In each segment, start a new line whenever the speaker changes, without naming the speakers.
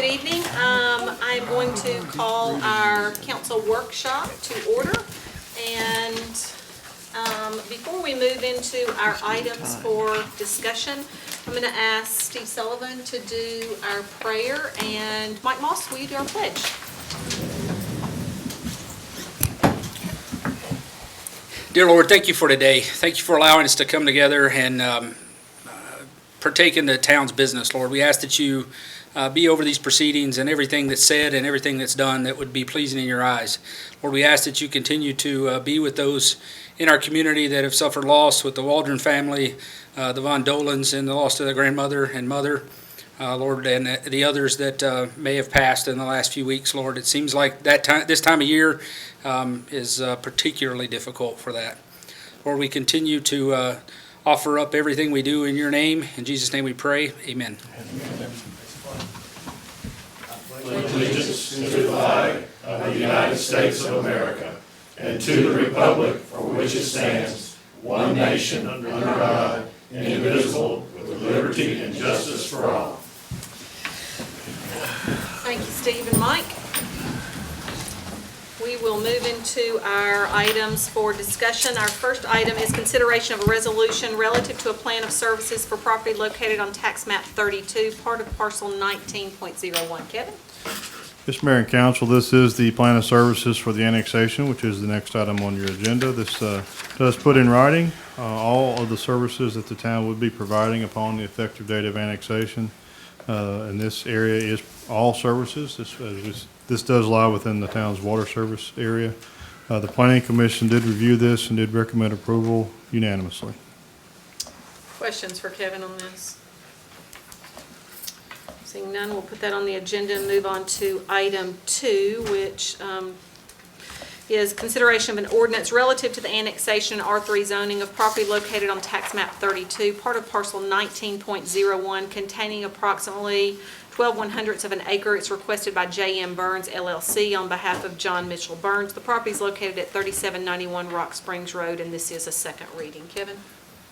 Good evening. I am going to call our council workshop to order. And before we move into our items for discussion, I'm going to ask Steve Sullivan to do our prayer, and Mike Moss, will you do our pledge?
Dear Lord, thank you for today. Thank you for allowing us to come together and partake in the town's business, Lord. We ask that you be over these proceedings and everything that's said and everything that's done that would be pleasing in your eyes. Lord, we ask that you continue to be with those in our community that have suffered loss, with the Waldron family, the Von Dolans, and the loss of their grandmother and mother, Lord, and the others that may have passed in the last few weeks, Lord. It seems like this time of year is particularly difficult for that. Lord, we continue to offer up everything we do in your name. In Jesus' name we pray. Amen.
Allegiance to the flag of the United States of America and to the republic for which it stands, one nation under God, indivisible, with liberty and justice for all.
Thank you, Steve and Mike. We will move into our items for discussion. Our first item is consideration of a resolution relative to a plan of services for property located on tax map 32, part of parcel 19.01. Kevin?
Yes, Mayor and Council, this is the plan of services for the annexation, which is the next item on your agenda. This does put in writing all of the services that the town would be providing upon the effective date of annexation. And this area is all services. This does lie within the town's water service area. The Planning Commission did review this and did recommend approval unanimously.
Questions for Kevin on this? Seeing none, we'll put that on the agenda and move on to item 2, which is consideration of an ordinance relative to the annexation R3 zoning of property located on tax map 32, part of parcel 19.01, containing approximately 12/100ths of an acre. It's requested by J.M. Burns, LLC, on behalf of John Mitchell Burns. The property is located at 3791 Rock Springs Road, and this is a second reading. Kevin?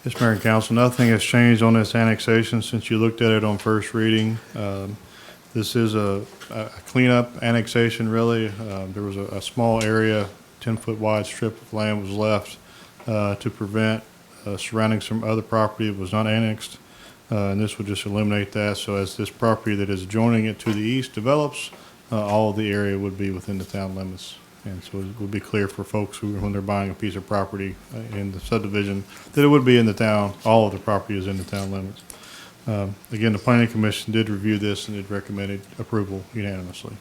Yes, Mayor and Council, nothing has changed on this annexation since you looked at it on first reading. This is a cleanup annexation, really. There was a small area, 10-foot wide strip of land was left to prevent surrounding some other property that was not annexed. And this would just eliminate that. So as this property that is adjoining it to the east develops, all of the area would be within the town limits. And so it would be clear for folks who, when they're buying a piece of property in the subdivision, that it would be in the town. All of the property is in the town limits. Again, the Planning Commission did review this and it recommended approval unanimously.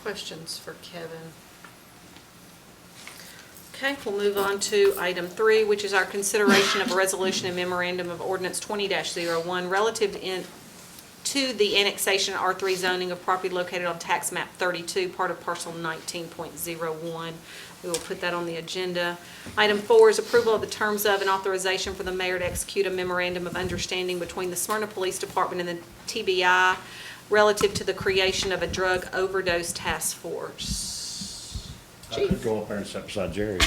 Questions for Kevin? Okay, we'll move on to item 3, which is our consideration of a resolution and memorandum of ordinance 20-01 relative to the annexation R3 zoning of property located on tax map 32, part of parcel 19.01. We will put that on the agenda. Item 4 is approval of the terms of and authorization for the mayor to execute a memorandum of understanding between the Smyrna Police Department and the TBI relative to the creation of a drug overdose task force.
I could go up there and sit beside Jerry.
You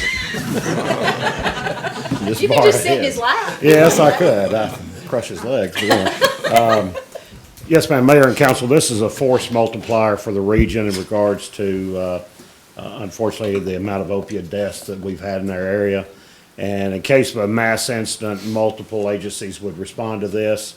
could just sit in his lap.
Yes, I could. I crush his legs. Yes, ma'am, Mayor and Council, this is a force multiplier for the region in regards to, unfortunately, the amount of opiate deaths that we've had in our area. And in case of a mass incident, multiple agencies would respond to this.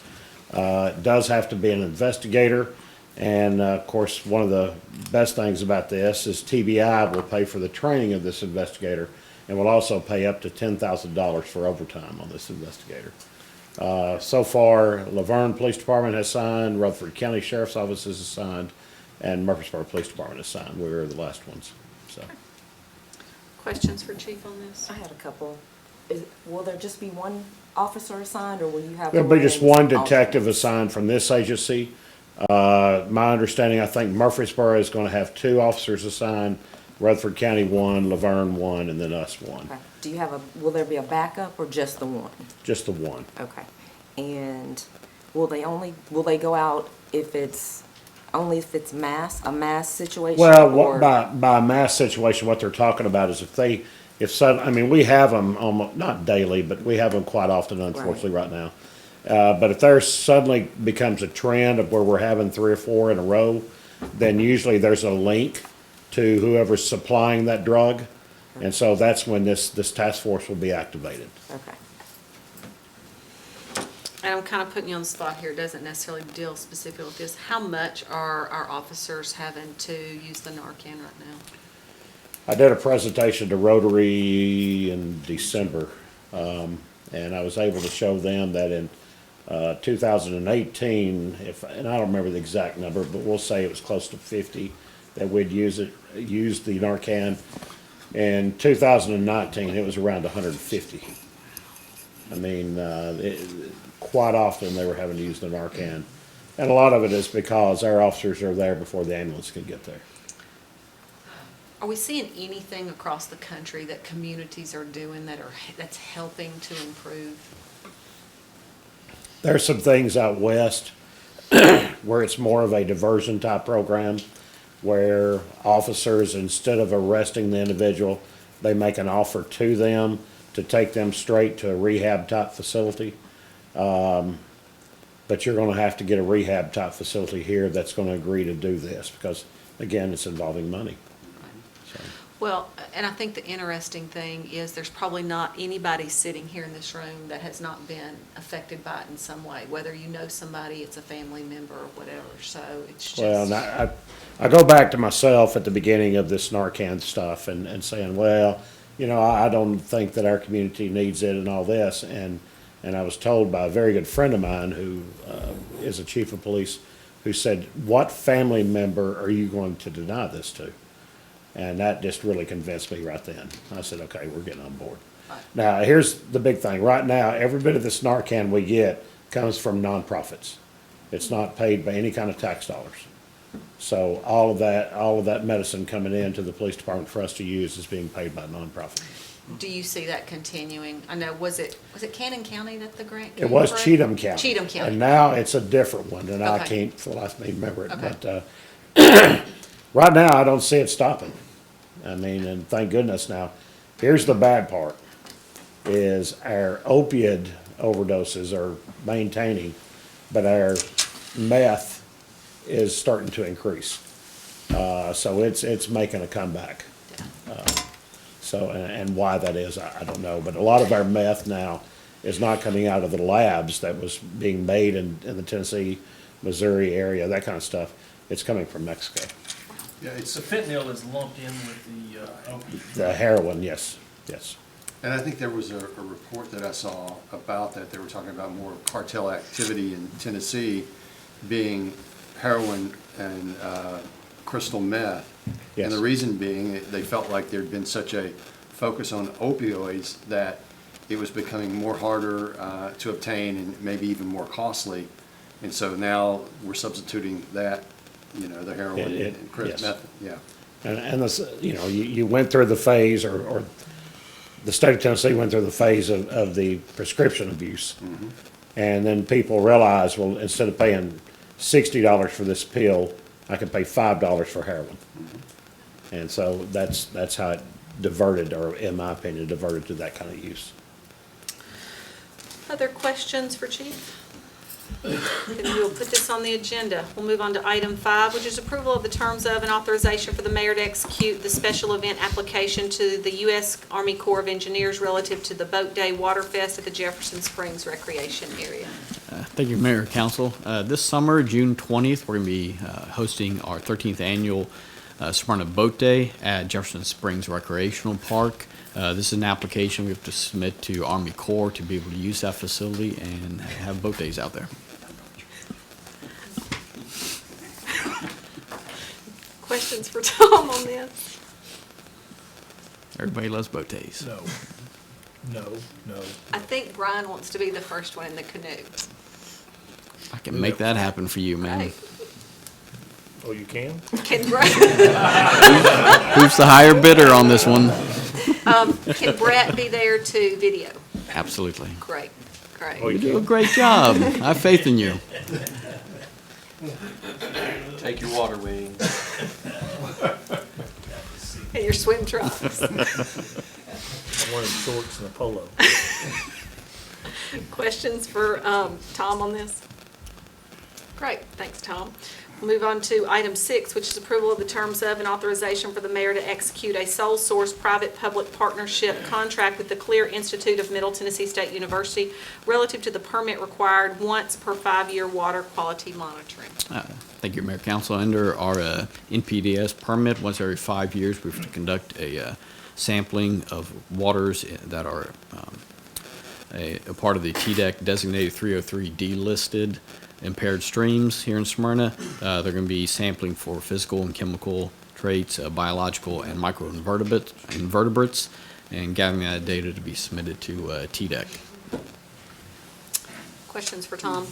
It does have to be an investigator. And, of course, one of the best things about this is TBI will pay for the training of this investigator and will also pay up to $10,000 for overtime on this investigator. So far, Laverne Police Department has signed, Rutherford County Sheriff's Office has signed, and Murfreesboro Police Department has signed. We were the last ones. So.
Questions for Chief on this?
I had a couple. Will there just be one officer assigned, or will you have?
There'll be just one detective assigned from this agency. My understanding, I think Murfreesboro is going to have 2 officers assigned, Rutherford County 1, Laverne 1, and then us 1.
Okay. Do you have will there be a backup or just the one?
Just the one.
Okay. And will they go out if it's a mass situation?
Well, by a mass situation, what they're talking about is we have them almost, not daily, but we have them quite often, unfortunately, right now. But if there suddenly becomes a trend of where we're having 3 or 4 in a row, then usually there's a link to whoever's supplying that drug. And so that's when this task force will be activated.
Okay.
And I'm kind of putting you on the spot here, it doesn't necessarily deal specifically with this. How much are our officers having to use the Narcan right now?
I did a presentation to Rotary in December, and I was able to show them that in 2018, and I don't remember the exact number, but we'll say it was close to 50 that we'd use the Narcan. In 2019, it was around 150. I mean, quite often they were having to use the Narcan. And a lot of it is because our officers are there before the ambulance can get there.
Are we seeing anything across the country that communities are doing that's helping to improve?
There's some things out west where it's more of a diversion type program, where officers, instead of arresting the individual, they make an offer to them to take them straight to a rehab type facility. But you're gonna have to get a rehab type facility here that's gonna agree to do this, because again, it's involving money. So,
Well, and I think the interesting thing is there's probably not anybody sitting here in this room that has not been affected by it in some way, whether you know somebody, it's a family member or whatever, so it's just.
Well, and I go back to myself at the beginning of this Narcan stuff and saying, well, you know, I don't think that our community needs it and all this. And I was told by a very good friend of mine who is a chief of police, who said, what family member are you going to deny this to? And that just really convinced me right then. I said, okay, we're getting on board.
Right.
Now, here's the big thing. Right now, every bit of this Narcan we get comes from nonprofits. It's not paid by any kind of tax dollars. So all of that medicine coming into the police department for us to use is being paid by nonprofits.
Do you see that continuing? I know, was it Cannon County that the grant
It
came
was
from?
Cheatham County.
Cheatham County.
And now it's a different one, and I
Okay.
can't for the life of me remember it.
Okay.
But right now, I don't see it stopping. I mean, and thank goodness. Now, here's the bad part, is our opioid overdoses are maintaining, but our meth is starting to increase. So it's making a comeback. So, and why that is, I don't know. But a lot of our meth now is not coming out of the labs that was being made in the Tennessee, Missouri area, that kind of stuff. It's coming from Mexico.
Yeah,
It's the fentanyl is lumped in with the opiate.
The heroin, yes.
and I think there was a report that I saw about that. They were talking about more cartel activity in Tennessee being heroin and crystal meth.
Yes.
And the reason being, they felt like there'd been such a focus on opioids that it was becoming more harder to obtain and maybe even more costly. And so now we're substituting that, you know, the heroin and crystal
yes.
meth, yeah.
And this, you know, you went through the phase, or the state of Tennessee went through the phase of the prescription abuse.
Mm-hmm.
And then people realized, well, instead of paying $60 for this pill, I can pay $5 for heroin.
Mm-hmm.
And so that's how it diverted, or in my opinion, diverted to that kind of use.
Other questions for Chief? Then we'll put this on the agenda. We'll move on to item 5, which is approval of the terms of and authorization for the mayor to execute the special event application to the U.S. Army Corps of Engineers relative to the Boat Day Water Fest at the Jefferson Springs Recreation Area.
Thank you, Mayor and Council. This summer, June 20th, we're going to be hosting our 13th annual Smyrna Boat Day at Jefferson Springs Recreational Park. This is an application we have to submit to Army Corps to be able to use that facility and have boat days out there.
Questions for Tom on this?
Everybody loves boat days.
No.
I think Brian wants to be the first one in the canoe.
I can make that happen for you, man.
Right.
Oh, you can?
Can Brett,
Who's the higher bidder on this one?
can Brett be there to video?
Absolutely.
Great, great.
Oh,
You do a great job. I have faith in you.
Take your water wings.
And your swim trunks.
I'm wearing shorts and a polo.
Questions for Tom on this? Great, thanks, Tom. We'll move on to item 6, which is approval of the terms of and authorization for the mayor to execute a sole source private-public partnership contract with the Clear Institute of Middle Tennessee State University relative to the permit required once per 5-year water quality monitoring.
Thank you, Mayor Council. Under our NPDS permit, once every 5 years, we have to conduct a sampling of waters that are a part of the TDEC designated 303D listed impaired streams here in Smyrna. They're going to be sampling for physical and chemical traits, biological and microinvertebrates, and gathering that data to be submitted to TDEC.
Questions for Tom?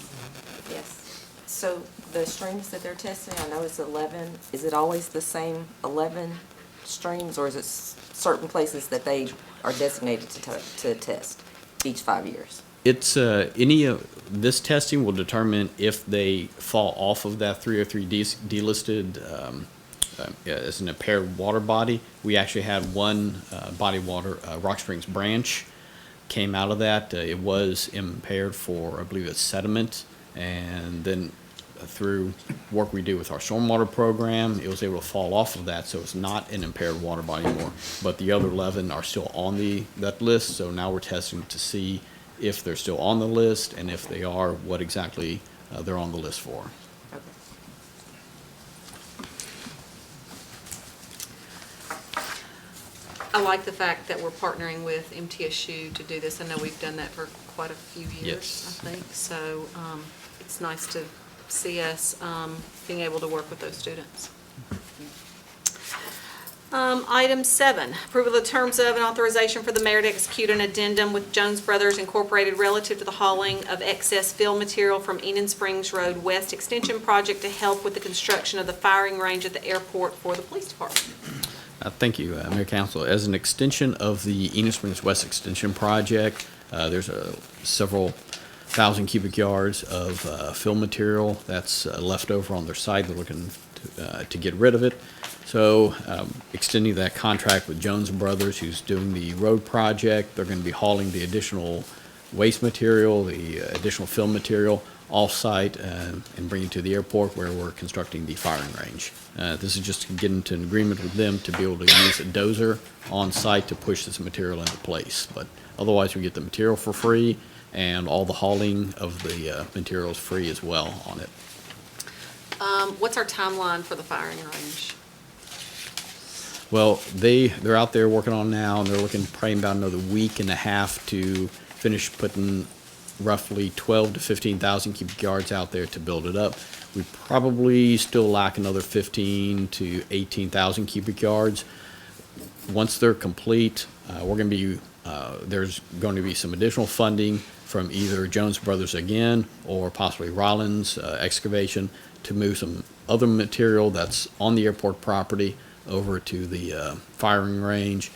Yes. So the streams that they're testing, I know it's 11. Is it always the same 11 streams, or is it certain places that they are designated to test each 5 years?
It's this testing will determine if they fall off of that 303 delisted as an impaired water body. We actually had one body of water, Rock Springs Branch, came out of that. It was impaired for, I believe it's sediment, and then through work we do with our stormwater program, it was able to fall off of that, so it's not an impaired water body anymore. But the other 11 are still on that list, so now we're testing to see if they're still on the list, and if they are, what exactly they're on the list for.
Okay.
I like the fact that we're partnering with MTSU to do this. I know we've done that for quite a few years,
Yes.
I think. So it's nice to see us being able to work with those students. Item 7, approval of the terms of and authorization for the mayor to execute an addendum with Jones Brothers Incorporated relative to the hauling of excess fill material from Enon Springs Road West Extension Project to help with the construction of the firing range at the airport for the police department.
Thank you, Mayor Council. As an extension of the Enon Springs West Extension Project, there's several thousand cubic yards of fill material that's left over on their site. They're looking to get rid of it. So extending that contract with Jones Brothers, who's doing the road project, they're going to be hauling the additional waste material, the additional fill material off-site and bringing it to the airport where we're constructing the firing range. This is just to get into an agreement with them to be able to use a dozer on-site to push this material into place. But otherwise, we get the material for free, and all the hauling of the materials free as well on it.
What's our timeline for the firing range?
Well, they're out there working on it now, and they're looking probably about another week and a half to finish putting roughly 12 to 15,000 cubic yards out there to build it up. We probably still lack another 15 to 18,000 cubic yards. Once they're complete, we're going to be there's going to be some additional funding from either Jones Brothers again or possibly Rollins Excavation to move some other material that's on the airport property over to the firing range.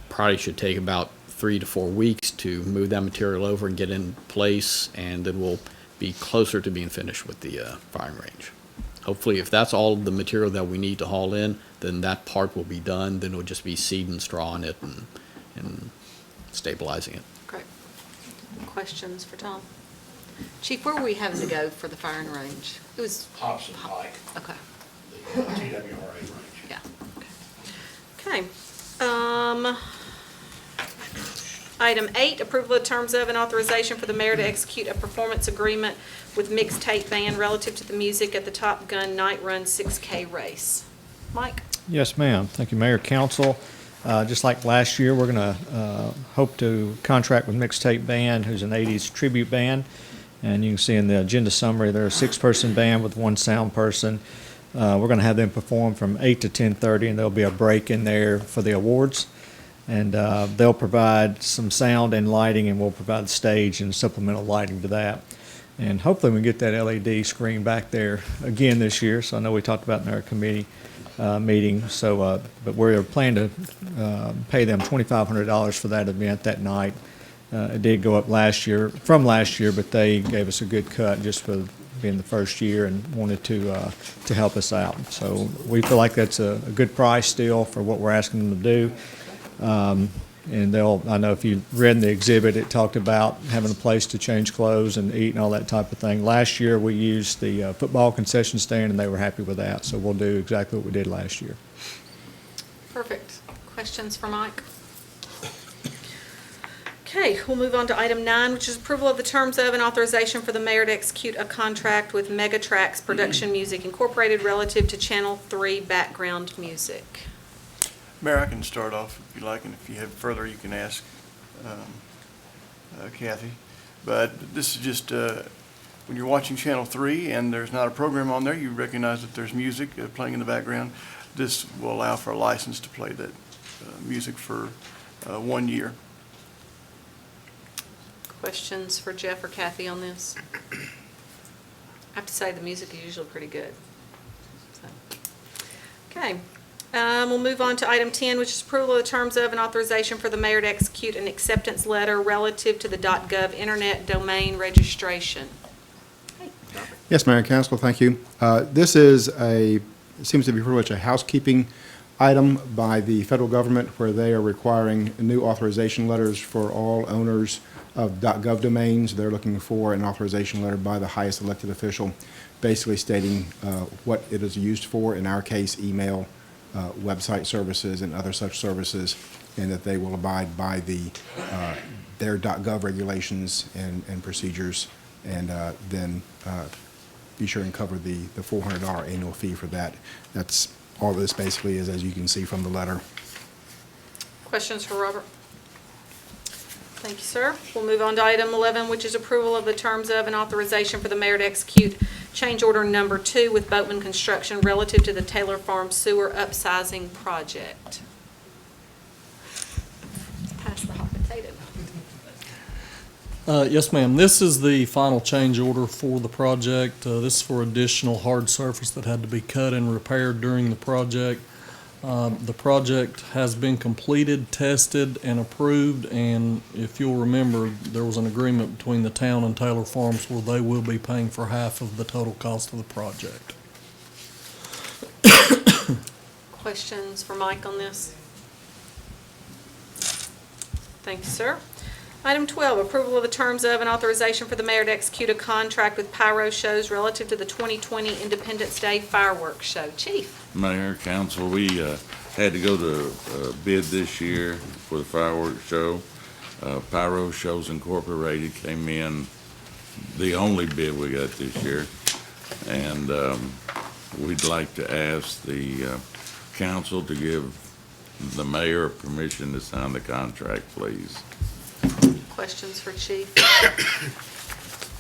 Probably should take about 3 to 4 weeks to move that material over and get in place, and then we'll be closer to being finished with the firing range. Hopefully, if that's all the material that we need to haul in, then that part will be done. Then it'll just be seed and straw in it and stabilizing it.
Great. Questions for Tom? Chief, where were we having to go for the firing range? It was,
Hobson Pike,
okay,
the TWRA range.
yeah, okay. Item 8, approval of terms of and authorization for the mayor to execute a performance agreement with Mixtape Band relative to the music at the Top Gun Night Run 6K race. Mike?
Yes, ma'am. Thank you, Mayor, Council. Just like last year, we're going to hope to contract with Mixtape Band, who's an 80s tribute band. And you can see in the agenda summary, they're a 6-person band with 1 sound person. We're going to have them perform from 8 to 10:30, and there'll be a break in there for the awards. And they'll provide some sound and lighting, and we'll provide the stage and supplemental lighting to that. And hopefully we can get that LED screen back there again this year. So I know we talked about it in our committee meeting. So, but we're planning to pay them $2,500 for that event that night. It did go up from last year, but they gave us a good cut just for being the first year and wanted to help us out. So we feel like that's a good price still for what we're asking them to do. And I know if you read in the exhibit, it talked about having a place to change clothes and eat and all that type of thing. Last year, we used the football concession stand, and they were happy with that. So we'll do exactly what we did last year.
Perfect. Questions for Mike? Okay, we'll move on to item 9, which is approval of the terms of and authorization for the mayor to execute a contract with Megatrax Production Music Incorporated relative to Channel 3 background music.
Mayor, I can start off if you like, and if you have further, you can ask Kathy. But this is just, when you're watching Channel 3 and there's not a program on there, you recognize that there's music playing in the background. This will allow for a license to play that music for 1 year.
Questions for Jeff or Kathy on this? I have to say, the music is usually pretty good. So, okay. We'll move on to item 10, which is approval of the terms of and authorization for the mayor to execute an acceptance letter relative to the .gov internet domain registration. Hey, Robert.
Yes, Mayor and Council, thank you. This is it seems to be pretty much a housekeeping item by the federal government where they are requiring new authorization letters for all owners of .gov domains. They're looking for an authorization letter by the highest elected official, basically stating what it is used for, in our case, email, website services, and other such services, and that they will abide by their .gov regulations and procedures, and then be sure and cover the $400 annual fee for that. That's all this basically is, as you can see from the letter.
Questions for Robert? Thank you, sir. We'll move on to item 11, which is approval of the terms of and authorization for the mayor to execute change order number 2 with Boatmen Construction relative to the Taylor Farm Sewer Upsizing Project. Pass the hot potato.
Yes, ma'am. This is the final change order for the project. This is for additional hard surface that had to be cut and repaired during the project. The project has been completed, tested, and approved, and if you'll remember, there was an agreement between the town and Taylor Farms where they will be paying for half of the total cost of the project.
Questions for Mike on this? Thank you, sir. Item 12, approval of the terms of and authorization for the mayor to execute a contract with Pyro Shows relative to the 2020 Independence Day Fireworks Show. Chief?
Mayor, council, we had to go to bid this year for the fireworks show. Pyro Shows Incorporated came in the only bid we got this year. And we'd like to ask the council to give the mayor permission to sign the contract, please.
Questions for Chief?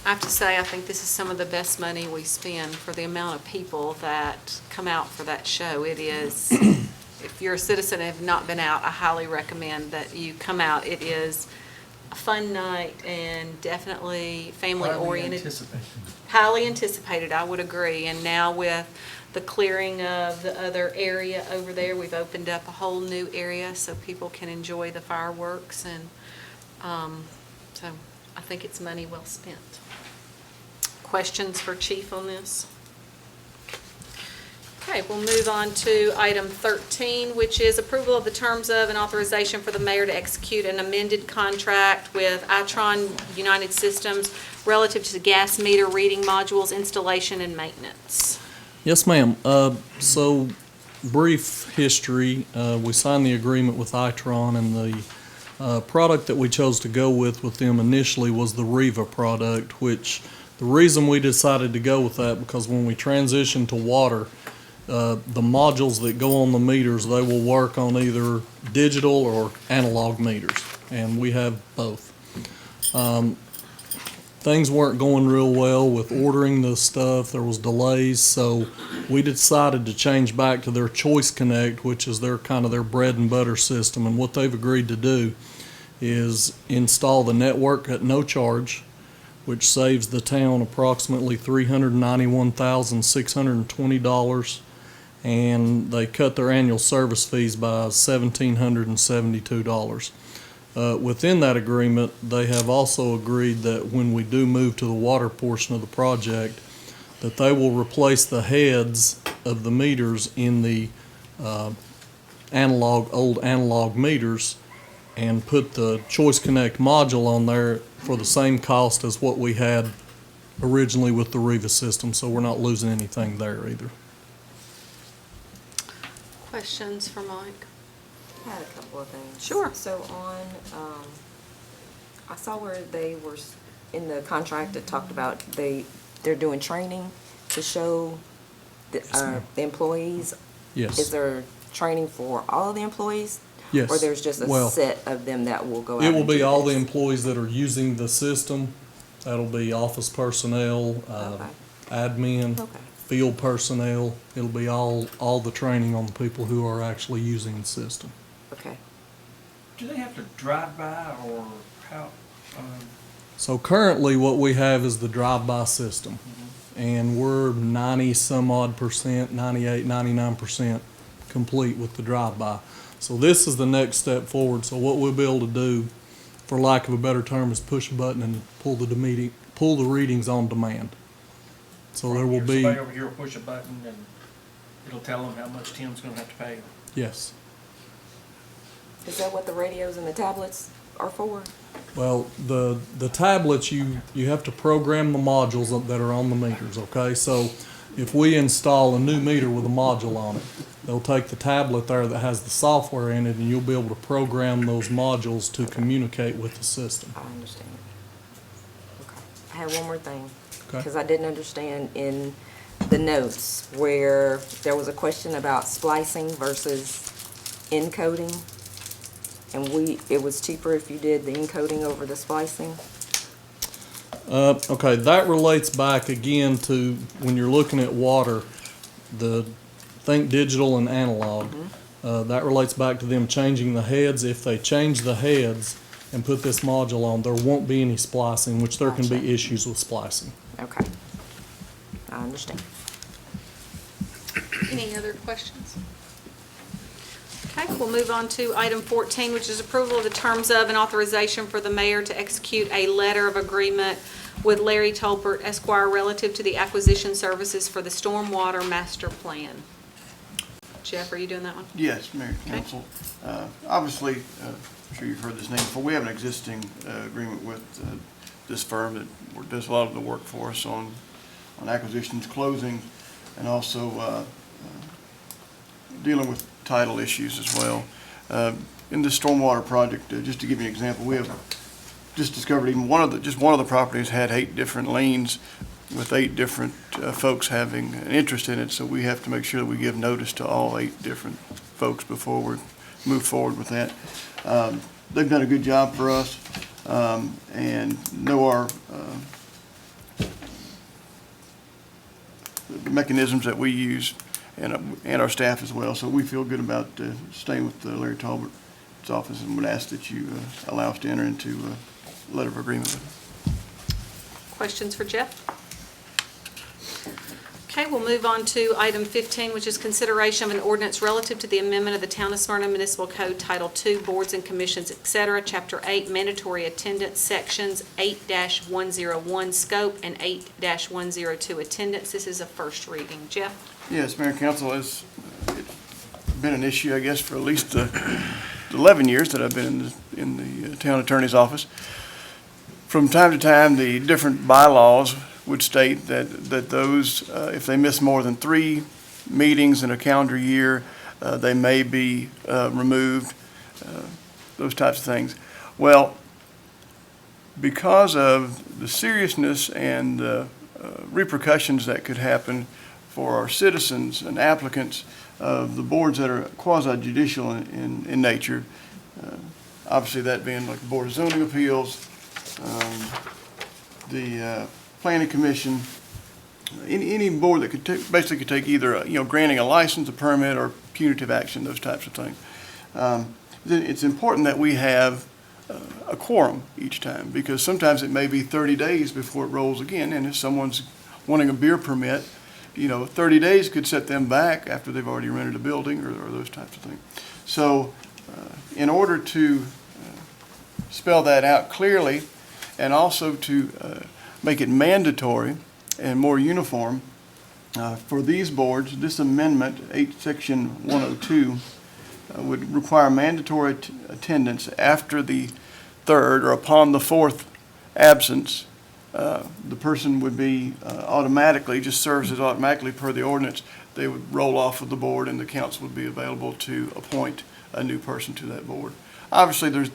I have to say, I think this is some of the best money we spend for the amount of people that come out for that show. It is, if you're a citizen and have not been out, I highly recommend that you come out. It is a fun night and definitely family-oriented. Highly anticipated, I would agree. And now with the clearing of the other area over there, we've opened up a whole new area so people can enjoy the fireworks, and so I think it's money well spent. Questions for Chief on this? Okay, we'll move on to item 13, which is approval of the terms of and authorization for the mayor to execute an amended contract with Itron United Systems relative to gas meter reading modules installation and maintenance.
Yes, ma'am. So, brief history. We signed the agreement with Itron, and the product that we chose to go with them initially was the Riva product, which the reason we decided to go with that, because when we transition to water, the modules that go on the meters, they will work on either digital or analog meters, and we have both. Things weren't going real well with ordering the stuff. There was delays, so we decided to change back to their Choice Connect, which is their kind of their bread and butter system. And what they've agreed to do is install the network at no charge, which saves the town approximately $391,620, and they cut their annual service fees by $1,772. Within that agreement, they have also agreed that when we do move to the water portion of the project, that they will replace the heads of the meters in the old analog meters and put the Choice Connect module on there for the same cost as what we had originally with the Riva system, so we're not losing anything there either.
Questions for Mike?
I had a couple of things.
Sure.
So on, I saw where they were, in the contract, it talked about they're doing training to show the employees.
Yes.
Is there training for all of the employees?
Yes.
Or there's just a
Well,
set of them that will go out?
it will
and
be
do
all the
this?
employees that are using the system. That'll be office personnel,
Okay.
admin,
Okay.
field personnel. It'll be all the training on the people who are actually using the system.
Okay.
Do they have to drive by or how?
So currently, what we have is the drive-by system. And we're 90-some-odd%, 98, 99% complete with the drive-by. So this is the next step forward. So what we'll be able to do, for lack of a better term, is push a button and pull the readings on demand. So there will be,
Somebody over here will push a button and it'll tell them how much Tim's gonna have to pay.
yes.
Is that what the radios and the tablets are for?
Well, the tablets, you have to program the modules that are on the meters, okay? So if we install a new meter with a module on it, they'll take the tablet there that has the software in it, and you'll be able to program those modules to communicate with the system.
I understand. Okay. I had one more thing.
Okay.
Because I didn't understand in the notes where there was a question about splicing versus encoding. And it was cheaper if you did the encoding over the splicing.
Okay, that relates back again to when you're looking at water, think digital and analog. That relates back to them changing the heads. If they change the heads and put this module on, there won't be any splicing, which there can
Gotcha.
be issues with splicing.
Okay. I understand.
Any other questions? Okay, we'll move on to item 14, which is approval of the terms of and authorization for the mayor to execute a letter of agreement with Larry Tolbert, Esquire, relative to the acquisition services for the Stormwater Master Plan. Jeff, are you doing that one?
Yes, Mayor and Council. Obviously, I'm sure you've heard this name before. We have an existing agreement with this firm that does a lot of the work for us on acquisitions, closing, and also dealing with title issues as well. In this stormwater project, just to give you an example, we have just discovered even one of the properties had 8 different liens with 8 different folks having an interest in it, so we have to make sure that we give notice to all 8 different folks before we move forward with that. They've done a good job for us, and know our the mechanisms that we use, and our staff as well. So we feel good about staying with Larry Tolbert's office, and would ask that you allow us to enter into a letter of agreement with him.
Questions for Jeff? Okay, we'll move on to item 15, which is consideration of an ordinance relative to the amendment of the Town of Smyrna Municipal Code, Title II, Boards and Commissions, etc., Chapter 8, Mandatory Attendance, Sections 8-101, Scope, and 8-102, Attendance. This is a first reading. Jeff?
Yes, Mayor and Council, it's been an issue, I guess, for at least 11 years that I've been in the town attorney's office. From time to time, the different bylaws would state that those, if they miss more than 3 meetings in a calendar year, they may be removed, those types of things. Well, because of the seriousness and the repercussions that could happen for our citizens and applicants of the boards that are quasi-judicial in nature, obviously that being like the Board of Zoning Appeals, the Planning Commission, any board that could basically could take either granting a license, a permit, or punitive action, those types of things. It's important that we have a quorum each time, because sometimes it may be 30 days before it rolls again, and if someone's wanting a beer permit, 30 days could set them back after they've already rented a building or those types of things. So in order to spell that out clearly, and also to make it mandatory and more uniform for these boards, this amendment, Section 102, would require mandatory attendance after the third or upon the fourth absence, the person would be automatically, just serves as automatically per the ordinance. They would roll off of the board and the council would be available to appoint a new person to that board. Obviously,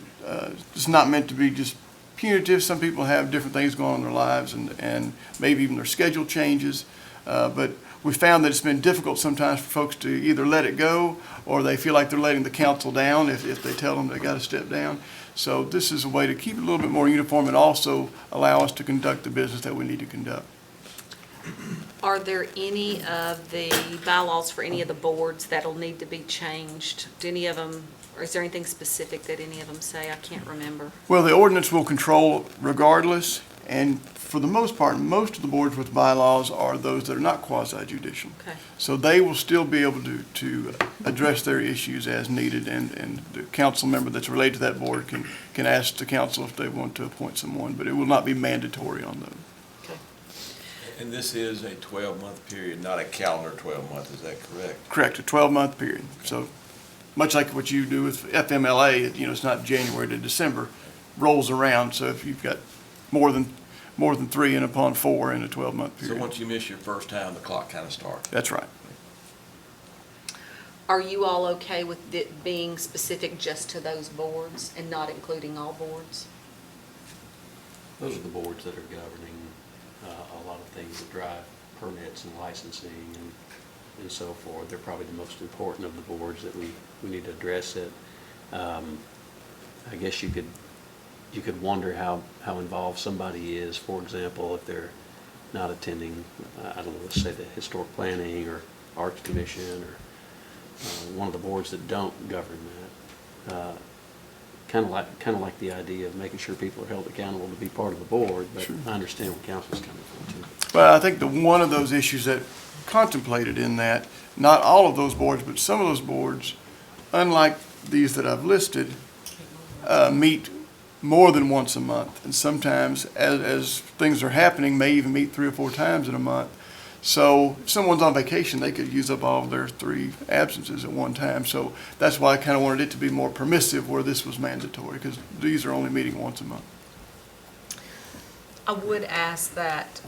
it's not meant to be just punitive. Some people have different things going on in their lives and maybe even their schedule changes. But we found that it's been difficult sometimes for folks to either let it go or they feel like they're letting the council down if they tell them they got to step down. So this is a way to keep it a little bit more uniform and also allow us to conduct the business that we need to conduct.
Are there any of the bylaws for any of the boards that'll need to be changed? Do any of them, or is there anything specific that any of them say? I can't remember.
Well, the ordinance will control regardless, and for the most part, most of the boards with bylaws are those that are not quasi-judicial.
Okay.
So they will still be able to address their issues as needed, and the council member that's related to that board can ask the council if they want to appoint someone, but it will not be mandatory on those.
Okay.
And this is a 12-month period, not a calendar 12-month, is that correct?
Correct, a 12-month period. So much like what you do with FMLA, it's not January to December, rolls around. So if you've got more than 3 and upon 4 in a 12-month period.
So once you miss your first time, the clock kind of starts.
That's right.
Are you all okay with it being specific just to those boards and not including all boards?
Those are the boards that are governing a lot of things that drive permits and licensing and so forth. They're probably the most important of the boards that we need to address it. I guess you could wonder how involved somebody is, for example, if they're not attending, I don't know, let's say the Historic Planning or Arts Commission or one of the boards that don't govern that. Kind of like the idea of making sure people are held accountable to be part of the board, but
Sure.
I understand where council's coming from too.
Well, I think one of those issues that contemplated in that, not all of those boards, but some of those boards, unlike these that I've listed, meet more than once a month. And sometimes, as things are happening, may even meet 3 or 4 times in a month. So if someone's on vacation, they could use up all of their 3 absences at one time. So that's why I kind of wanted it to be more permissive where this was mandatory, because these are only meeting once a month.
I would ask that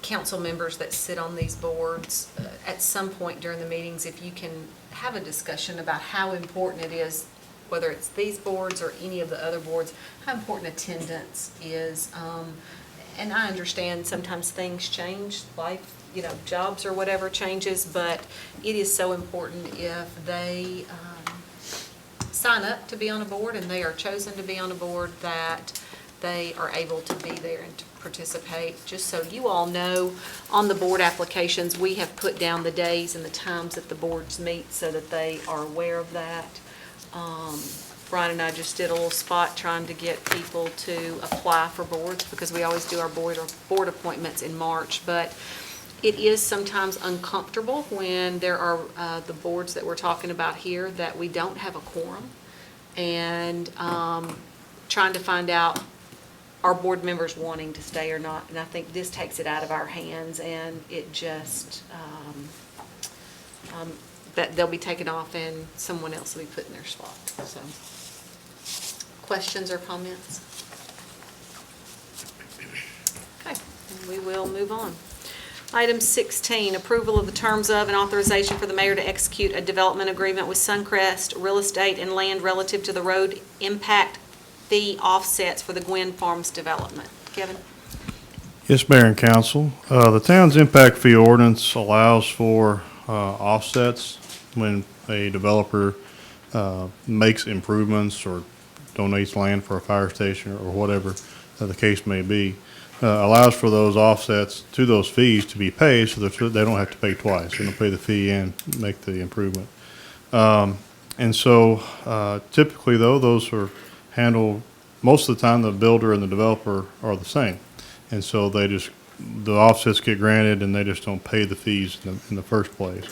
council members that sit on these boards, at some point during the meetings, if you can have a discussion about how important it is, whether it's these boards or any of the other boards, how important attendance is. And I understand sometimes things change, life, jobs or whatever changes, but it is so important if they sign up to be on a board and they are chosen to be on a board that they are able to be there and to participate. Just so you all know, on the board applications, we have put down the days and the times that the boards meet so that they are aware of that. Brian and I just did a little spot trying to get people to apply for boards because we always do our board appointments in March. But it is sometimes uncomfortable when there are the boards that we're talking about here that we don't have a quorum, and trying to find out are board members wanting to stay or not. And I think this takes it out of our hands, and it just that they'll be taken off and someone else will be put in their spot. So, questions or comments? Okay, we will move on. Item 16, approval of the terms of and authorization for the mayor to execute a development agreement with Suncrest Real Estate and Land relative to the road impact fee offsets for the Gwynn Farms development. Kevin?
Yes, Mayor and Council. The town's impact fee ordinance allows for offsets when a developer makes improvements or donates land for a fire station or whatever the case may be. Allows for those offsets to those fees to be paid so that they don't have to pay twice. They don't pay the fee and make the improvement. And so typically, though, those are handled, most of the time the builder and the developer are the same. And so the offsets get granted and they just don't pay the fees in the first place.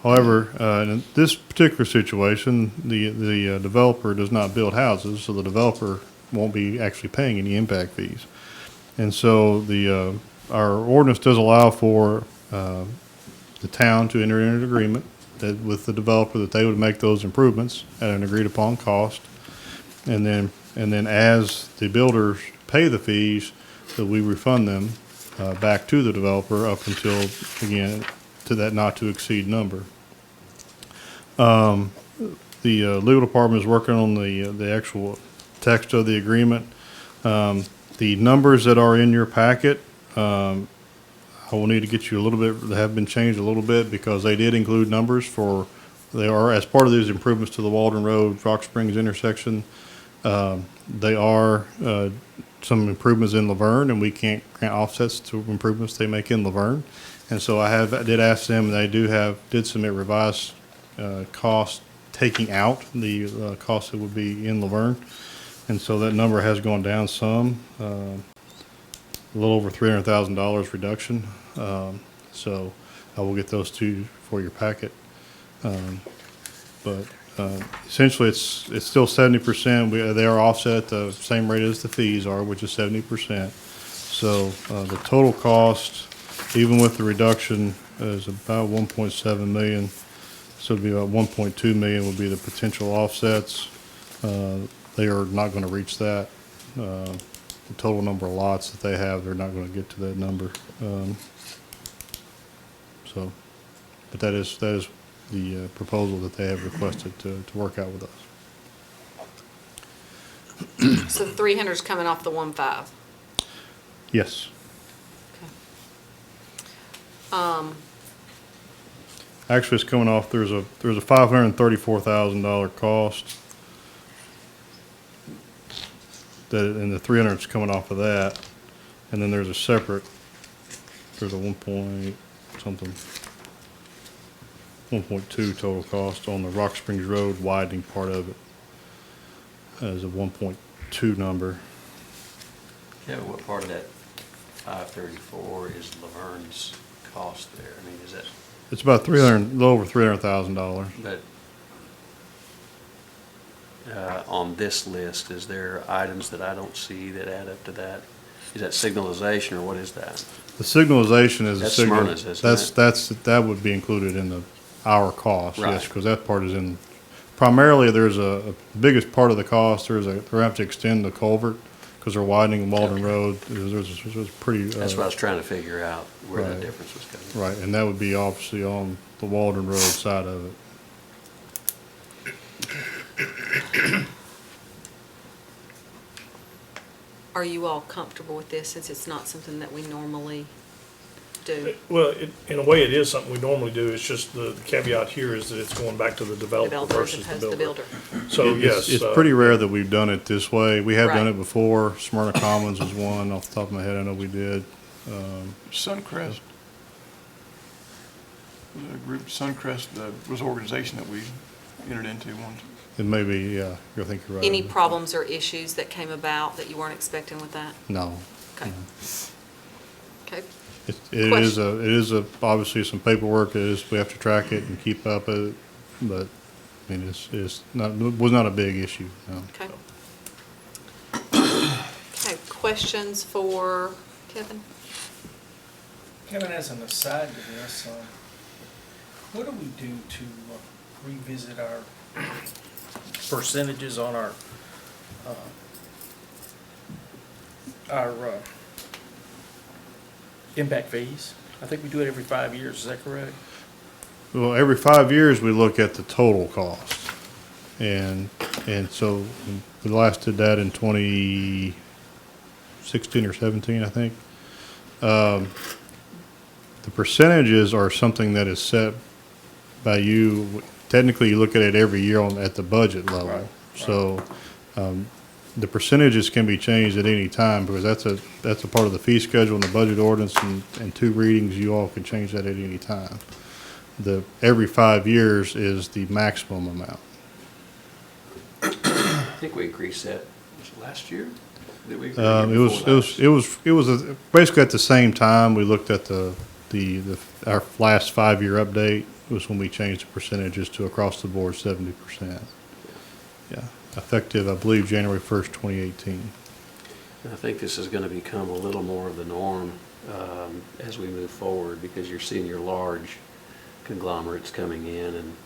However, in this particular situation, the developer does not build houses, so the developer won't be actually paying any impact fees. And so our ordinance does allow for the town to enter into an agreement with the developer that they would make those improvements at an agreed upon cost. And then as the builders pay the fees, that we refund them back to the developer up until, again, to that not to exceed number. The legal department is working on the actual text of the agreement. The numbers that are in your packet, I will need to get you a little bit, they have been changed a little bit because they did include numbers they are, as part of these improvements to the Walden Road, Rock Springs intersection, they are some improvements in Laverne, and we can't grant offsets to improvements they make in Laverne. And so I did ask them, and they did submit revised costs taking out the costs that would be in Laverne. And so that number has gone down some, a little over $300,000 reduction. So I will get those two for your packet. But essentially, it's still 70%. They are offset at the same rate as the fees are, which is 70%. So the total cost, even with the reduction, is about 1.7 million. So it'd be about 1.2 million would be the potential offsets. They are not going to reach that. The total number of lots that they have, they're not going to get to that number. But that is the proposal that they have requested to work out with us.
So the 300 is coming off the 1.5.
Yes.
Okay.
Actually, it's coming off, there's a $534,000 cost. And the 300 is coming off of that. And then there's a separate, there's a 1.2 total cost on the Rock Springs Road widening part of it. As a 1.2 number.
Yeah, but what part of that 534 is Laverne's cost there? I mean, is that?
It's about a little over $300,000.
But on this list, is there items that I don't see that add up to that? Is that signalization, or what is that?
The signalization is
That's
a signal.
Smyrna's, isn't it?
That would be incled in our cost, yes,
Right.
because that part is in. Primarily, there's a biggest part of the cost. They have to extend the culvert because they're widening Walden Road. There's pretty.
That's what I was trying to figure out, where
right.
the difference was coming from.
Right, and that would be obviously on the Walden Road side of it.
Are you all comfortable with this since it's not something that we normally do?
Well, in a way, it is something we normally do. It's just the caveat here is that it's going back to the developer
Developer as
versus the
opposed to
builder.
builder.
So,
It's-
yes.
It's pretty rare that we've done it this way. We have done
Right.
it before. Smyrna Commons was one off the top of my head. I know we did.
Suncrest, the group Suncrest was an organization that we entered into once.
It may be, yeah, I think you're right.
Any problems or issues that came about that you weren't expecting with that?
No.
Okay. Okay.
It is obviously some paperwork. We have to track it and keep up with it, but, I mean, it was not a big issue, no.
Okay. Okay, questions for Kevin?
Kevin, as an aside to this, what do we do to revisit our percentages on our impact fees? I think we do it every 5 years, is that correct?
Well, every 5 years, we look at the total cost. And so we last did that in 2016 or 17, I think. The percentages are something that is set by you. Technically, you look at it every year at the budget level.
Right.
So the percentages can be changed at any time because that's a part of the fee schedule and the budget ordinance, and 2 readings, you all can change that at any time. Every 5 years is the maximum amount.
I think we increased that, was it last year? Did we?
It was basically at the same time we looked at our last 5-year update was when we changed the percentages to across the board 70%. Yeah, effective, I believe, January 1st, 2018.
I think this is going to become a little more of the norm as we move forward, because you're seeing your large conglomerates coming in, and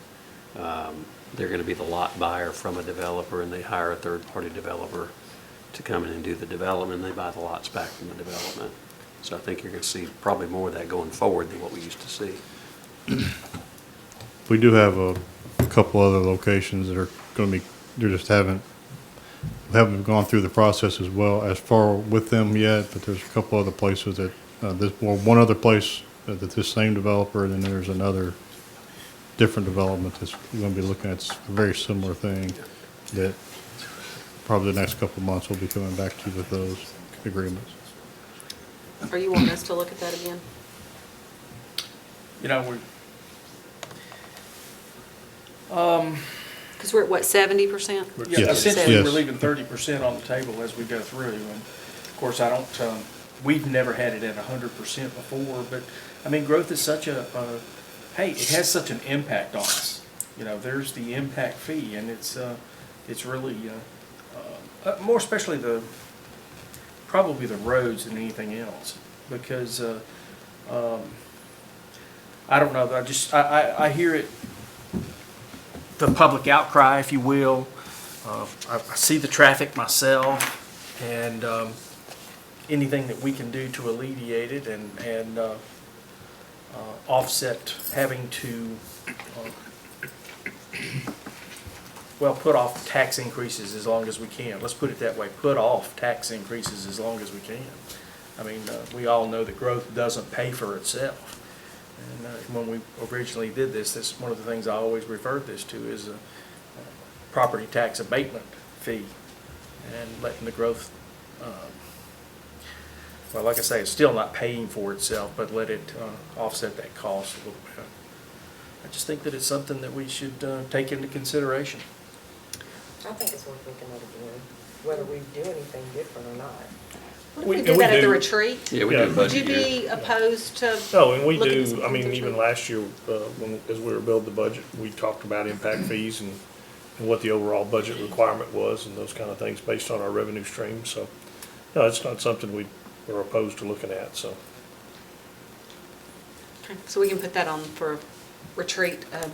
they're going to be the lot buyer from a developer, and they hire a third-party developer to come in and do the development, and they buy the lots back from the development. So I think you're going to see probably more of that going forward than what we used to see.
We do have a couple other locations that are going to be, they just haven't gone through the process as well, as far with them yet, but there's a couple other places that, one other place that this same developer, and then there's another different development that's going to be looking at a very similar thing that probably the next couple of months we'll be coming back to you with those agreements.
Are you wanting us to look at that again?
You know, we're,
Because we're at what, 70%?
yeah,
Yes.
essentially,
Yes.
we're leaving 30% on the table as we go through. And of course, I don't, we've never had it at 100% before, but I mean, growth is such hey, it has such an impact on us. You know, there's the impact fee, and it's really, more especially probably the roads than anything else, because, I don't know, I hear it, the public outcry, if you will. I see the traffic myself, and anything that we can do to alleviate it and offset having to, put off tax increases as long as we can. Let's put it that way, put off tax increases as long as we can. I mean, we all know that growth doesn't pay for itself. And when we originally did this, that's one of the things I always referred this to is a property tax abatement fee, and letting the growth, well, like I say, it's still not paying for itself, but let it offset that cost a little bit. I just think that it's something that we should take into consideration.
I think it's worth looking at again, whether we do anything different or not.
What if we did that at the retreat?
Yeah, we
Yeah.
do
Would
budget
you
year.
be opposed to?
No, and we
looking at some
do, I mean,
things
even
retreat?
last year, as we were building the budget, we talked about impact fees and what the overall budget requirement was and those kind of things based on our revenue stream. So, no, it's not something we're opposed to looking at, so.
Okay, so we can put that on for retreat, a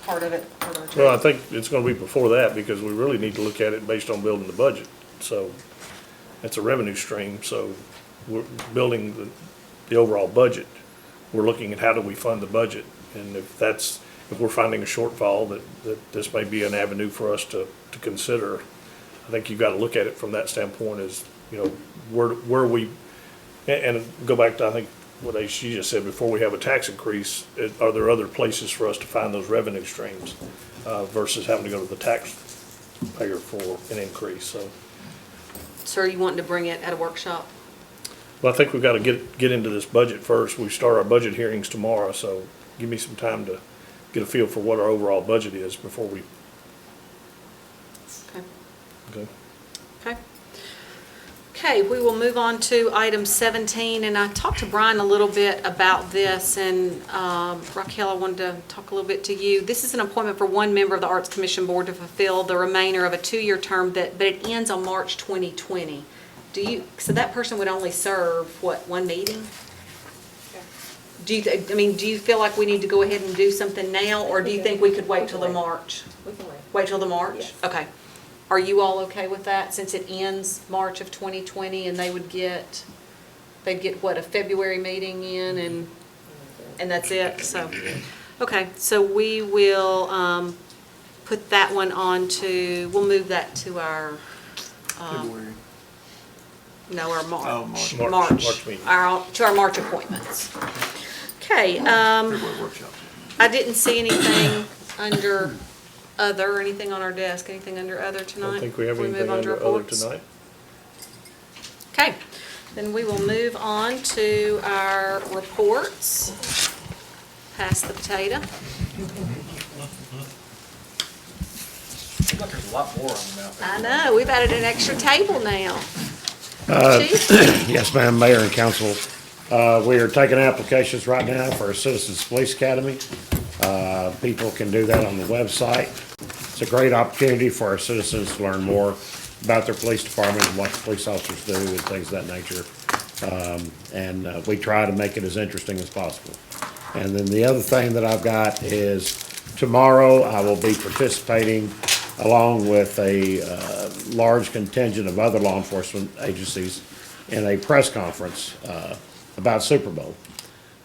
part of it for the retreat.
Well, I think it's gonna be before that, because we really need to look at it based on building the budget. So, it's a revenue stream, so we're building the overall budget. We're looking at how do we fund the budget, and if we're finding a shortfall, that this may be an avenue for us to consider. I think you've gotta look at it from that standpoint as, you know, where we, and go back to, I think, what she just said, before we have a tax increase, are there other places for us to find those revenue streams, versus having to go to the taxpayer for an increase, so.
So are you wanting to bring it at a workshop?
Well, I think we've got to get into this budget first. We start our budget hearings tomorrow, so give me some time to get a feel for what our overall budget is before we,
Okay.
okay?
Okay. Okay, we will move on to item 17, and I talked to Brian a little bit about this, and Raquel, I wanted to talk a little bit to you. This is an appointment for one member of the Arts Commission Board to fulfill the remainder of a 2-year term, but it ends on March 2020. So that person would only serve, what, one meeting? Do you feel like we need to go ahead and do something now, or do you think we could wait till the March?
We can wait.
Wait till the March?
Yes.
Okay. Are you all okay with that, since it ends March of 2020, and they'd get what, a February meeting in, and that's it? So, okay, so we will put that one on to, we'll move that to our,
February.
no, our
Oh,
March.
March meeting.
To our March appointments. Okay,
February workshop.
I didn't see anything under other, or anything on our desk, anything under other
I
tonight?
don't think we have
before
anything
move on to
under other
reports?
tonight.
Okay, then we will move on to our reports. Pass the potato.
Seems like there's a lot more on them out there.
I know, we've added an extra table now. Chief?
Yes, ma'am, Mayor and Council. We are taking applications right now for a Citizens Police Academy. People can do that on the website. It's a great opportunity for our citizens to learn more about their police department and what the police officers do and things of that nature. And we try to make it as interesting as possible. And then the other thing that I've got is tomorrow I will be participating along with a large contingent of other law enforcement agencies in a press conference about Super Bowl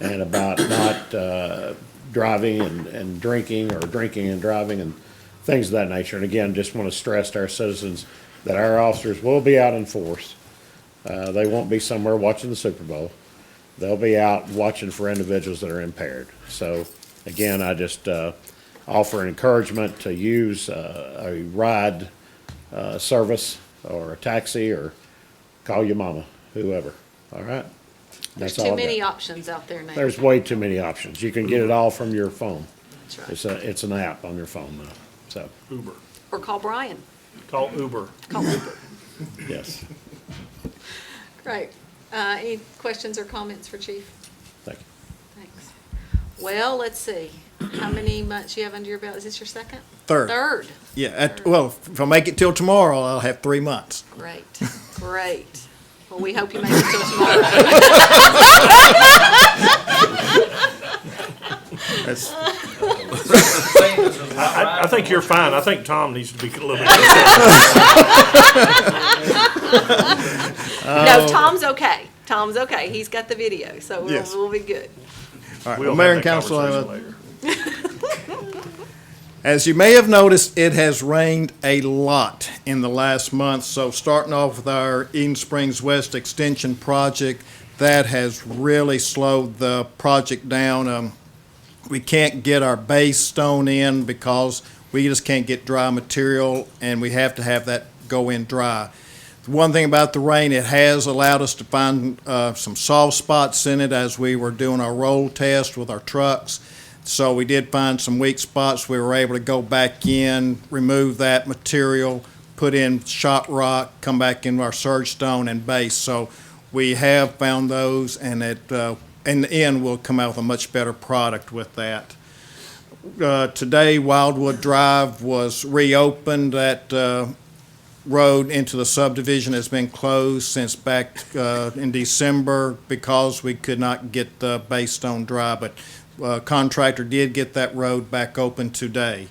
and about not driving and drinking or drinking and driving and things of that nature. And again, just want to stress to our citizens that our officers will be out in force. They won't be somewhere watching the Super Bowl. They'll be out watching for individuals that are impaired. So again, I just offer an encouragement to use a ride service or a taxi or call your mama, whoever. All right?
There's
That's all
too
I've
many
got.
options out there now.
There's way too many options. You can get it all from your phone.
That's right.
It's an app on your phone now, so,
Uber.
Or call Brian.
Call Uber.
Call Uber.
yes,
Great. Any questions or comments for Chief?
thank you.
Thanks. Well, let's see. How many months you have under your belt? Is this your second?
Third.
Third.
Yeah, well, if I make it till tomorrow, I'll have 3 months.
Great, great. Well, we hope you make it till tomorrow.
That's,
I think you're fine. I think Tom needs to be a little bit.
No, Tom's okay. Tom's okay. He's got the video, so
Yes.
we'll be good.
all right,
We'll
well, Mayor
have
and
that
Council,
conversation later.
as you may have noticed, it has rained a lot in the last month. So starting off with our Eden Springs West Extension project, that has really slowed the project down. We can't get our base stone in because we just can't get dry material, and we have to have that go in dry. The one thing about the rain, it has allowed us to find some soft spots in it as we were doing our roll test with our trucks. So we did find some weak spots. We were able to go back in, remove that material, put in shot rock, come back into our surge stone and base. So we have found those, and it in the end we'll come out with a much better product with that. Today, Wildwood Drive was reopened. That road into the subdivision has been closed since back in December because we could not get the base stone dry, but contractor did get that road back open today.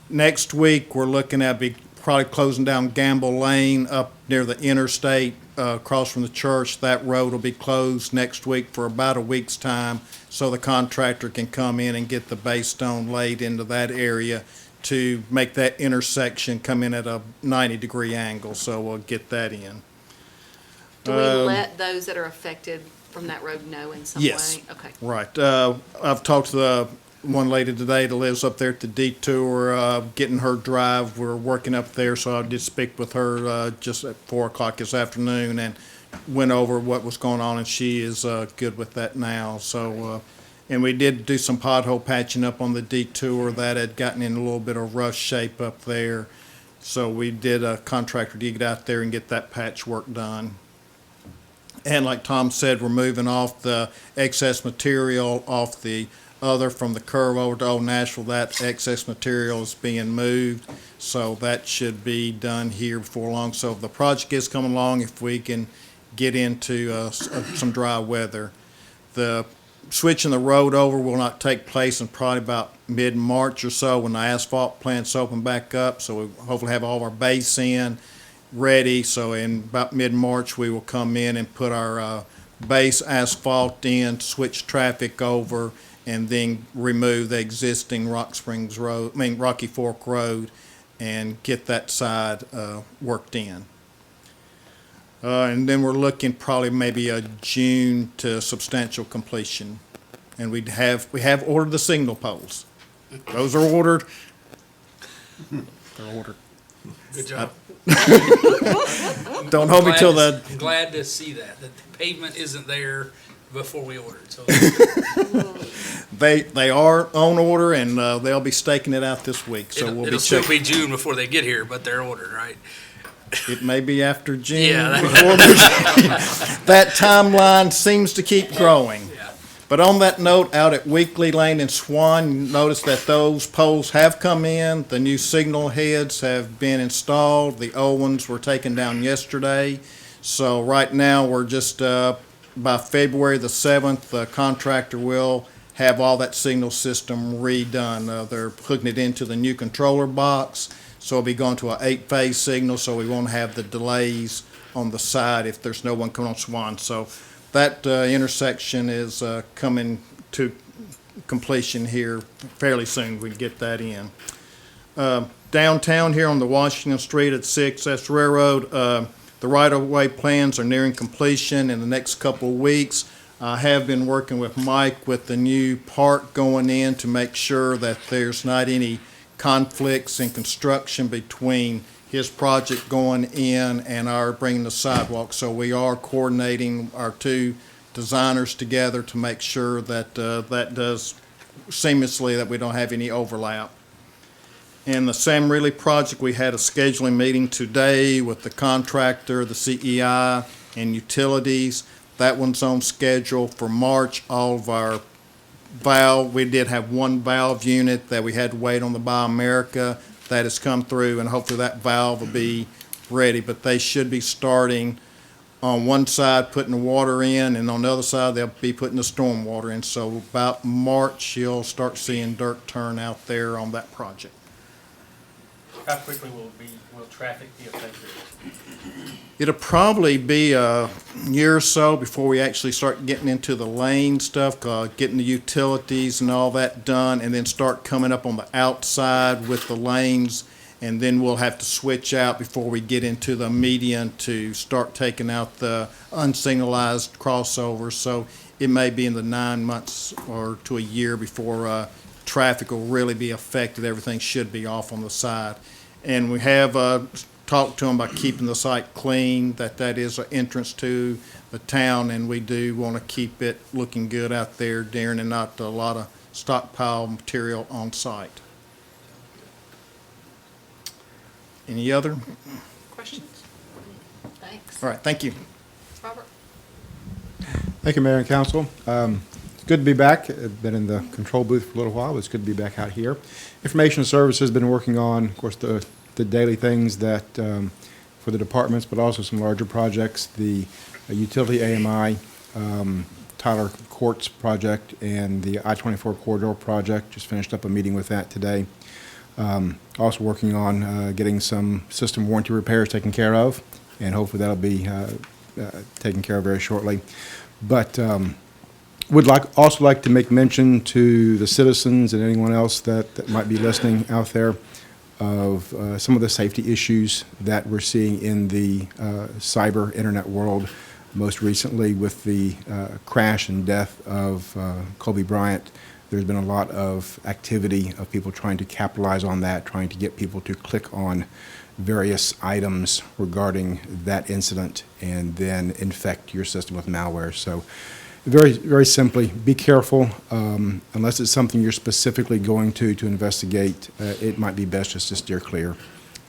Next week, we're looking at probably closing down Gamble Lane up near the interstate across from the church. That road will be closed next week for about a week's time so the contractor can come in and get the base stone laid into that area to make that intersection come in at a 90-degree angle. So we'll get that in.
Do we let those that are affected from that road know in some way?
Yes.
Okay.
Right. I've talked to the one lady today that lives up there at the detour, getting her drive. We're working up there, so I did speak with her just at 4 o'clock this afternoon and went over what was going on, and she is good with that now. So, and we did do some pothole patching up on the detour that had gotten in a little bit of rough shape up there. So we did a contractor to get out there and get that patch work done. And like Tom said, we're moving off the excess material off the from the curve over to Old Nashville. That excess material is being moved, so that should be done here before long. So if the project is coming along, if we can get into some dry weather. The switching the road over will not take place in probably about mid-March or so when the asphalt plants open back up, so we hopefully have all of our base in ready. So in about mid-March, we will come in and put our base asphalt in, switch traffic over, and then remove the existing Rocky Fork Road and get that side worked in. And then we're looking probably maybe a June to substantial completion. And we have ordered the signal poles. Those are ordered. They're ordered.
Good job.
Don't hold me till the.
Glad to see that the pavement isn't there before we ordered, so.
They are on order, and they'll be staking it out this week, so we'll be
It'll still
checking.
be June before they get here, but they're ordered, right?
It may be after June.
Yeah,
before that timeline seems to keep growing.
Yeah.
But on that note, out at Weekly Lane and Swan, you notice that those poles have come in. The new signal heads have been installed. The old ones were taken down yesterday. So right now, we're just by February the 7th, the contractor will
have all that signal system redone. They're hooking it into the new controller box, so it'll be going to an 8-phase signal, so we won't have the delays on the side if there's no one coming on Swan. So that intersection is coming to completion here fairly soon. We can get that in. Downtown here on the Washington Street at 6, that's Railroad, the right-of-way plans are nearing completion in the next couple of weeks. I have been working with Mike with the new park going in to make sure that there's not any conflicts in construction between his project going in and our bringing the sidewalk. So we are coordinating our two designers together to make sure that that does seamlessly, that we don't have any overlap. In the Sam Ridley project, we had a scheduling meeting today with the contractor, the CEI, and utilities. That one's on schedule for March. All of our valve, we did have one valve unit that we had to wait on the Buy America. That has come through, and hopefully that valve will be ready. But they should be starting on one side, putting the water in, and on the other side, they'll be putting the stormwater in. So about March, you'll start seeing dirt turn out there on that project.
How quickly will traffic be affected?
It'll probably be a year or so before we actually start getting into the lane stuff, getting the utilities and all that done, and then start coming up on the outside with the lanes, and then we'll have to switch out before we get into the median to start taking out the unsignalized crossovers. So it may be in the 9 months or to a year before traffic will really be affected. Everything should be off on the side. And we have talked to them about keeping the site clean, that is an entrance to the town, and we do want to keep it looking good out there, Darren, and not a lot of stockpile material on site. Any other?
Questions? Thanks.
All right, thank you.
Robert?
Thank you, Mayor and Council. It's good to be back. I've been in the control booth for a little while, but it's good to be back out here. Information Services has been working on, of course, the daily things that for the departments, but also some larger projects, the utility AMI, Tyler Courts project, and the I-24 corridor project. Just finished up a meeting with that today. Also working on getting some system warranty repairs taken care of, and hopefully that'll be taken care of very shortly. But would also like to make mention to the citizens and anyone else that might be listening out there of some of the safety issues that we're seeing in the cyber internet world, most recently with the crash and death of Kobe Bryant. There's been a lot of activity of people trying to capitalize on that, trying to get people to click on various items regarding that incident and then infect your system with malware. So very, very simply, be careful. Unless it's something you're specifically going to investigate, it might be best just to steer clear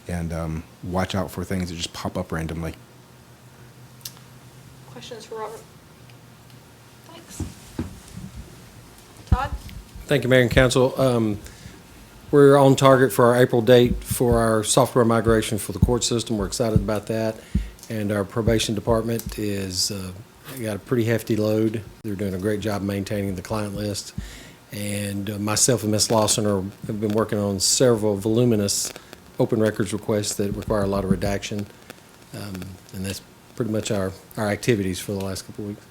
and watch out for things that just pop up randomly.
Questions for Robert? Thanks. Todd?
Thank you, Mayor and Council. We're on target for our April date for our software migration for the court system. We're excited about that. And our probation department is got a pretty hefty load. They're doing a great job maintaining the client list. And myself and Ms. Lawson have been working on several voluminous open records requests that require a lot of redaction. And that's pretty much our activities for the last couple of weeks.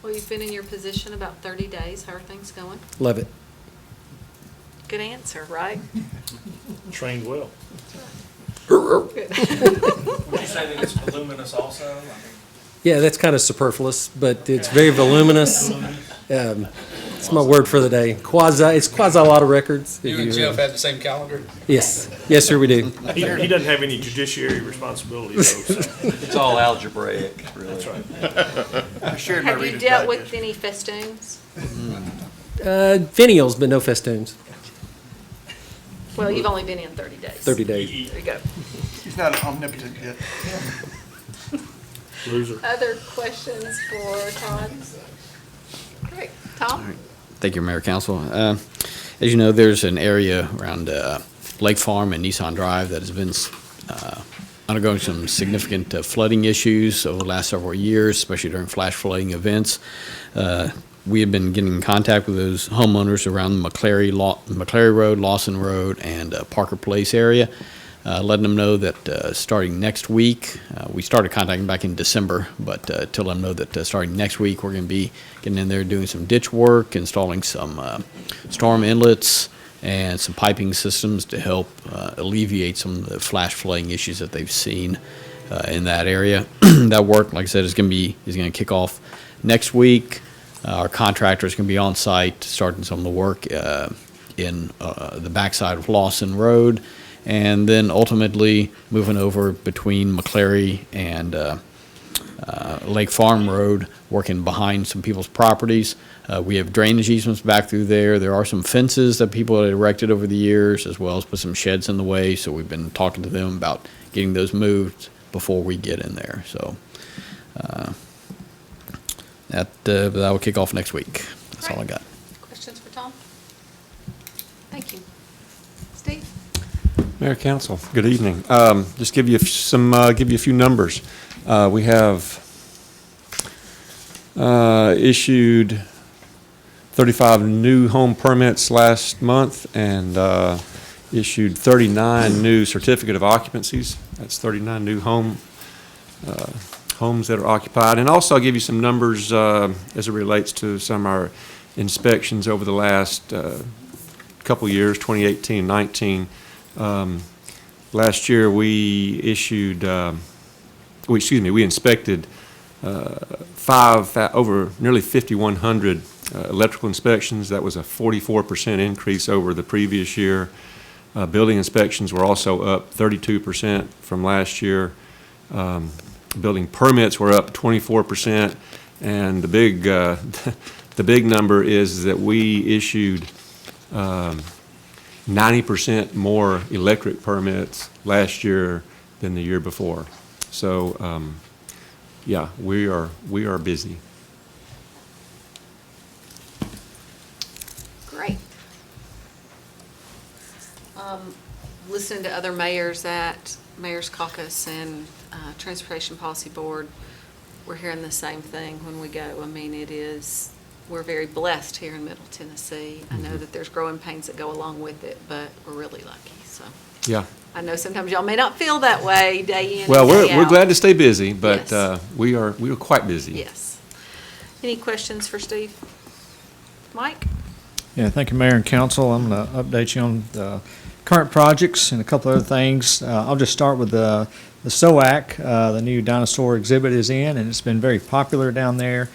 Well, you've been in your position about 30 days. How are things going?
Love it.
Good answer, right?
Trained well.
Good.
Would you say that it's voluminous also? I mean,
Yeah, that's kind of superfluous, but it's very voluminous. It's my word for the day. It's quasi a lot of records.
You and Jeff have the same calendar?
Yes. Yes, sir, we do.
He doesn't have any judiciary responsibilities, though, so.
It's all algebraic, really.
That's right.
I shared my
Have you
Reader's
dealt with
Digest.
any festoons?
Finials, but no festoons.
Well, you've only been in 30 days.
30 days.
There you go.
He's not omnipotent yet.
Loser.
Other questions for Todd? Great. Tom?
Thank you, Mayor Council. As you know, there's an area around Lake Farm and Nissan Drive that has been undergoing some significant flooding issues over the last several years, especially during flash flooding events. We have been getting in contact with those homeowners around the McClary Road, Lawson Road, and Parker Place area, letting them know that starting next week, we started contacting back in December, but to let them know that starting next week, we're going to be getting in there doing some ditch work, installing some storm inlets, and some piping systems to help alleviate some of the flash flooding issues that they've seen in that area. That work, like I said, is going to kick off next week. Our contractor is going to be on site starting some of the work in the backside of Lawson Road, and then ultimately moving over between McClary and Lake Farm Road, working behind some people's properties. We have drainage easements back through there. There are some fences that people had erected over the years, as well as put some sheds in the way, so we've been talking to them about getting those moved before we get in there. So that will kick off next week. That's all I got.
Questions for Tom? Thank you. Steve?
Mayor, Council, good evening. Just give you a few numbers. We have issued 35 new home permits last month and issued 39 new certificate of occupancies. That's 39 new homes that are occupied. And also I'll give you some numbers as it relates to some of our inspections over the last couple of years, 2018, 19. Last year we inspected over nearly 5,100 electrical inspections. That was a 44% increase over the previous year. Building inspections were also up 32% from last year. Building permits were up 24%, and the big number is that we issued 90% more electric permits last year than the year before. So, yeah, we are busy.
Great. Listening to other mayors at Mayor's Caucus and Transportation Policy Board, we're hearing the same thing when we go. I mean, we're very blessed here in Middle Tennessee. I know that there's growing pains that go along with it, but we're really lucky, so.
Yeah.
I know sometimes y'all may not feel that way day in
Well,
and day out.
we're glad to stay busy, but
Yes.
we are quite busy.
Yes. Any questions for Steve? Mike?
Yeah, thank you, Mayor and Council. I'm going to update you on the current projects and a couple other things. I'll just start with the SOAC. The new Dinosaur Exhibit is in, and it's been very popular down there.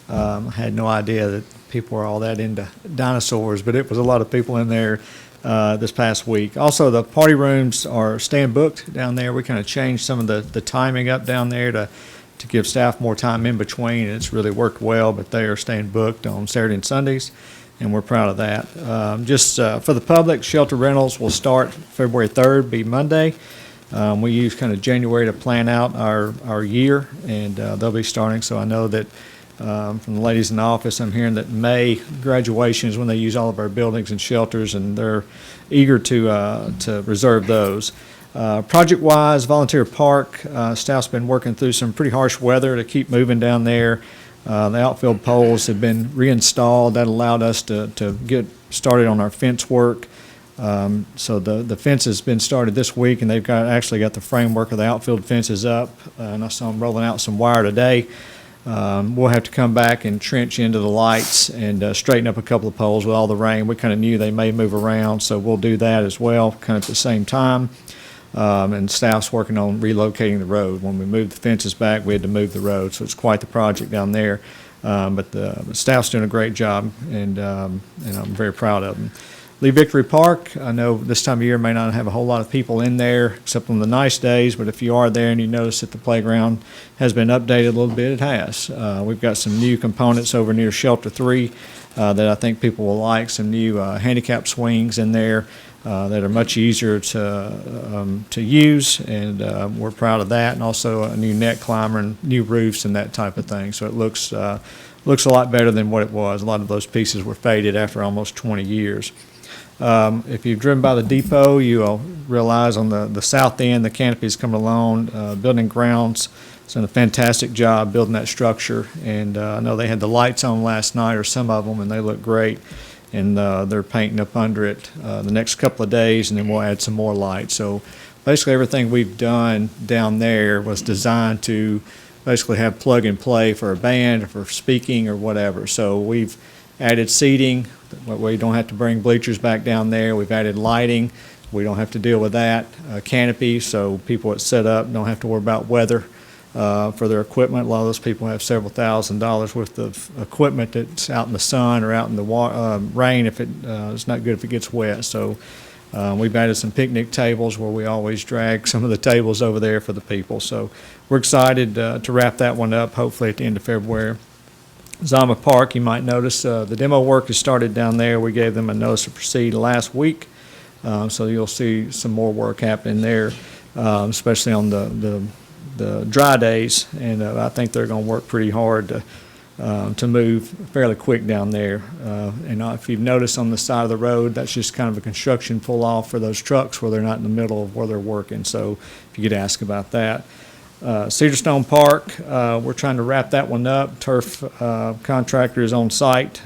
I had no idea that people were all that into dinosaurs, but it was a lot of people in there this past week. Also, the party rooms are staying booked down there. We kind of changed some of the timing up down there to give staff more time in between, and it's really worked well, but they are staying booked on Saturday and Sundays, and we're proud of that. For the public, shelter rentals will start February 3rd, be Monday. We use kind of January to plan out our year, and they'll be starting, so I know that from the ladies in the office, I'm hearing that May graduation is when they use all of our buildings and shelters, and they're eager to reserve those. Project-wise, Volunteer Park, staff's been working through some pretty harsh weather to keep moving down there. The outfield poles have been reinstalled. That allowed us to get started on our fence work. So the fence has been started this week, and they've actually got the framework of the outfield fences up, and I saw them rolling out some wire today. We'll have to come back and trench into the lights and straighten up a couple of poles with all the rain. We kind of knew they may move around, so we'll do that as well, kind of at the same time. And staff's working on relocating the road. When we moved the fences back, we had to move the road, so it's quite the project down there. But the staff's doing a great job, and I'm very proud of them. Lee Victory Park, I know this time of year may not have a whole lot of people in there except on the nice days, but if you are there and you notice that the playground has been updated a little bit, it has. We've got some new components over near Shelter 3 that I think people will like, some new handicap swings in there that are much easier to use, and we're proud of that, and also a new net climber and new roofs and that type of thing. So it looks a lot better than what it was. A lot of those pieces were faded after almost 20 years. If you've driven by the depot, you'll realize on the south end, the canopy's coming along. Building grounds It's done a fantastic job building that structure, and I know they had the lights on last night, or some of them, and they look great. And they're painting up under it the next couple of days, and then we'll add some more lights. So basically everything we've done down there was designed to basically have plug and play for a band or for speaking or whatever. So we've added seating, where you don't have to bring bleachers back down there. We've added lighting. We don't have to deal with that. Canopy, so people that set up don't have to worry about weather for their equipment. A lot of those people have several $1,000s worth of equipment that's out in the sun or out in the rain if it's not good if it gets wet. So we've added some picnic tables where we always drag some of the tables over there for the people. So we're excited to wrap that one up, hopefully at the end of February. Zama Park, you might notice the demo work has started down there. We gave them a notice to proceed last week. So you'll see some more work happening there, especially on the dry days, and I think they're going to work pretty hard to move fairly quick down there. And if you've noticed on the side of the road, that's just kind of a construction pull-off for those trucks where they're not in the middle of where they're working. So if you could ask about that. Cedarstone Park, we're trying to wrap that one up. Turf contractor is on site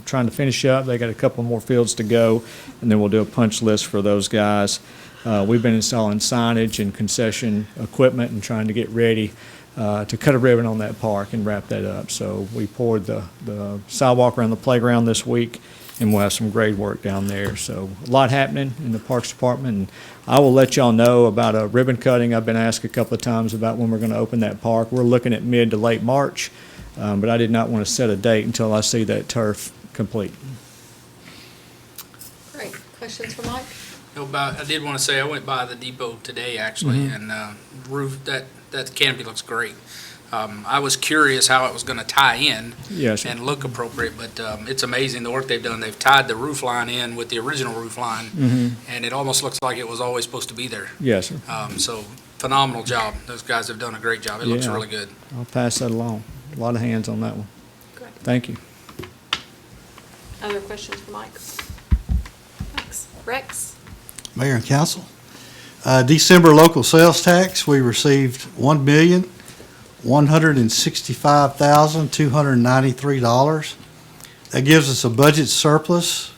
trying to finish up. They got a couple more fields to go, and then we'll do a punch list for those guys. We've been installing signage and concession equipment and trying to get ready to cut a ribbon on that park and wrap that up. So we poured the sidewalk around the playground this week, and we'll have some grade work down there. So a lot happening in the Parks Department, and I will let y'all know about a ribbon cutting. I've been asked a couple of times about when we're going to open that park. We're looking at mid to late March, but I did not want to set a date until I see that turf complete.
Great. Questions for Mike?
No, I did want to say I went by the depot today actually, and roof that canopy looks great. I was curious how it was going to tie in
Yes, sir.
and look appropriate, but it's amazing the work they've done. They've tied the roof line in with the original roof line, and it almost looks like it was always supposed to be there.
Yes, sir.
So phenomenal job. Those guys have done a great job. It looks
Yeah.
really good.
I'll pass that along. A lot of hands on that one.
Great.
Thank you.
Other questions for Mike? Thanks. Rex?
Mayor and council. December local sales tax, we received $1,165,293. That gives us a budget surplus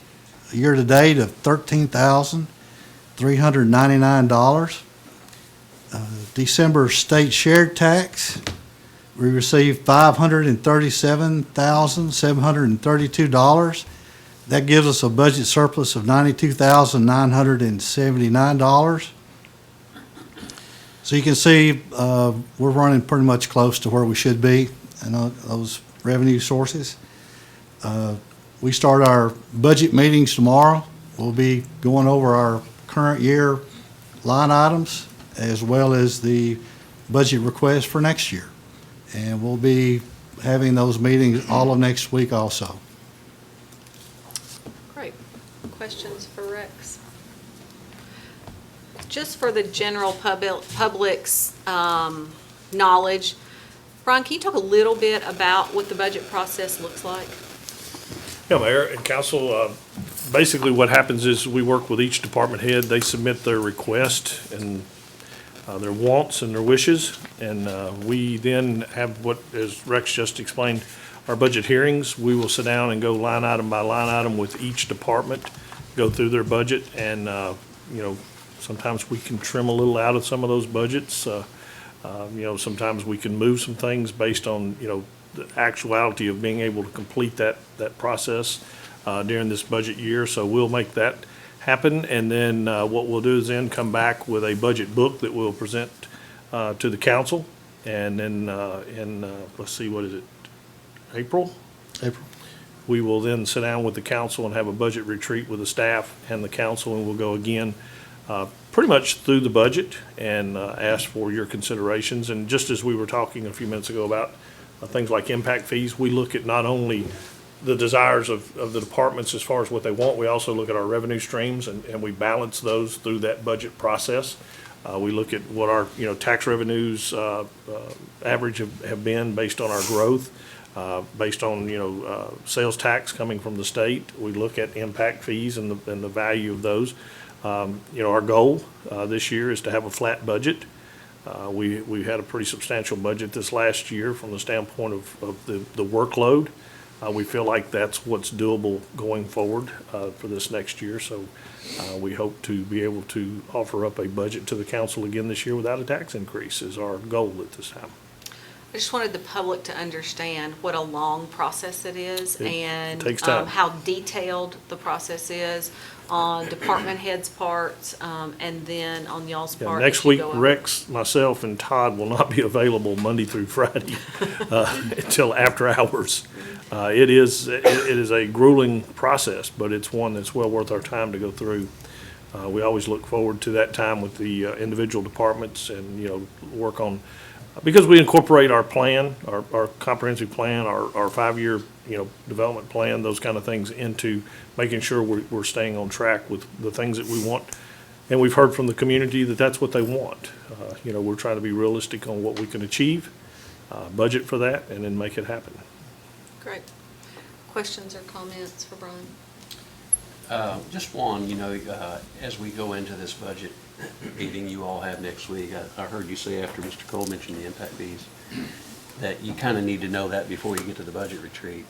year-to-date of $13,399. December state shared tax, we received $537,732. That gives us a budget surplus of $92,979. So you can see we're running pretty much close to where we should be in those revenue sources. We start our budget meetings tomorrow. We'll be going over our current year line items as well as the budget request for next year. And we'll be having those meetings all of next week also.
Great. Questions for Rex? Just for the general public's knowledge, Brian, can you talk a little bit about what the budget process looks like?
Yeah, Mayor and Council, basically what happens is we work with each department head. They submit their request and their wants and their wishes, and we then have what, as Rex just explained, our budget hearings. We will sit down and go line item by line item with each department, go through their budget, and sometimes we can trim a little out of some of those budgets. Sometimes we can move some things based on, the actuality of being able to complete that process during this budget year. So we'll make that happen. And then what we'll do is then come back with a budget book that we'll present to the council. And then let's see, what is it, April?
April.
We will then sit down with the council and have a budget retreat with the staff and the council, and we'll go again pretty much through the budget and ask for your considerations. And just as we were talking a few minutes ago about things like impact fees, we look at not only the desires of the departments as far as what they want, we also look at our revenue streams, and we balance those through that budget process. We look at what our tax revenues average have been based on our growth, based on sales tax coming from the state. We look at impact fees and the value of those. Our goal this year is to have a flat budget. We had a pretty substantial budget this last year from the standpoint of the workload. We feel like that's what's doable going forward for this next year. So we hope to be able to offer up a budget to the council again this year without a tax increase is our goal at this time.
I just wanted the public to understand what a long process it is and
takes time.
how detailed the process is on department heads' parts, and then on y'all's
Yeah,
part.
next
as you
week,
go over.
Rex, myself, and Todd will not be available Monday through Friday until after hours. It is a grueling process, but it's one that's well worth our time to go through. We always look forward to that time with the individual departments and, work on, because we incorporate our plan, our comprehensive plan, our 5-year, development plan, those kind of things into making sure we're staying on track with the things that we want. And we've heard from the community that that's what they want. We're trying to be realistic on what we can achieve, budget for that, and then make it happen.
Great. Questions or comments for Brian?
Just one, as we go into this budget meeting you all have next week, I heard you say after Mr. Cole mentioned the impact fees, that you kind of need to know that before you get to the budget retreat.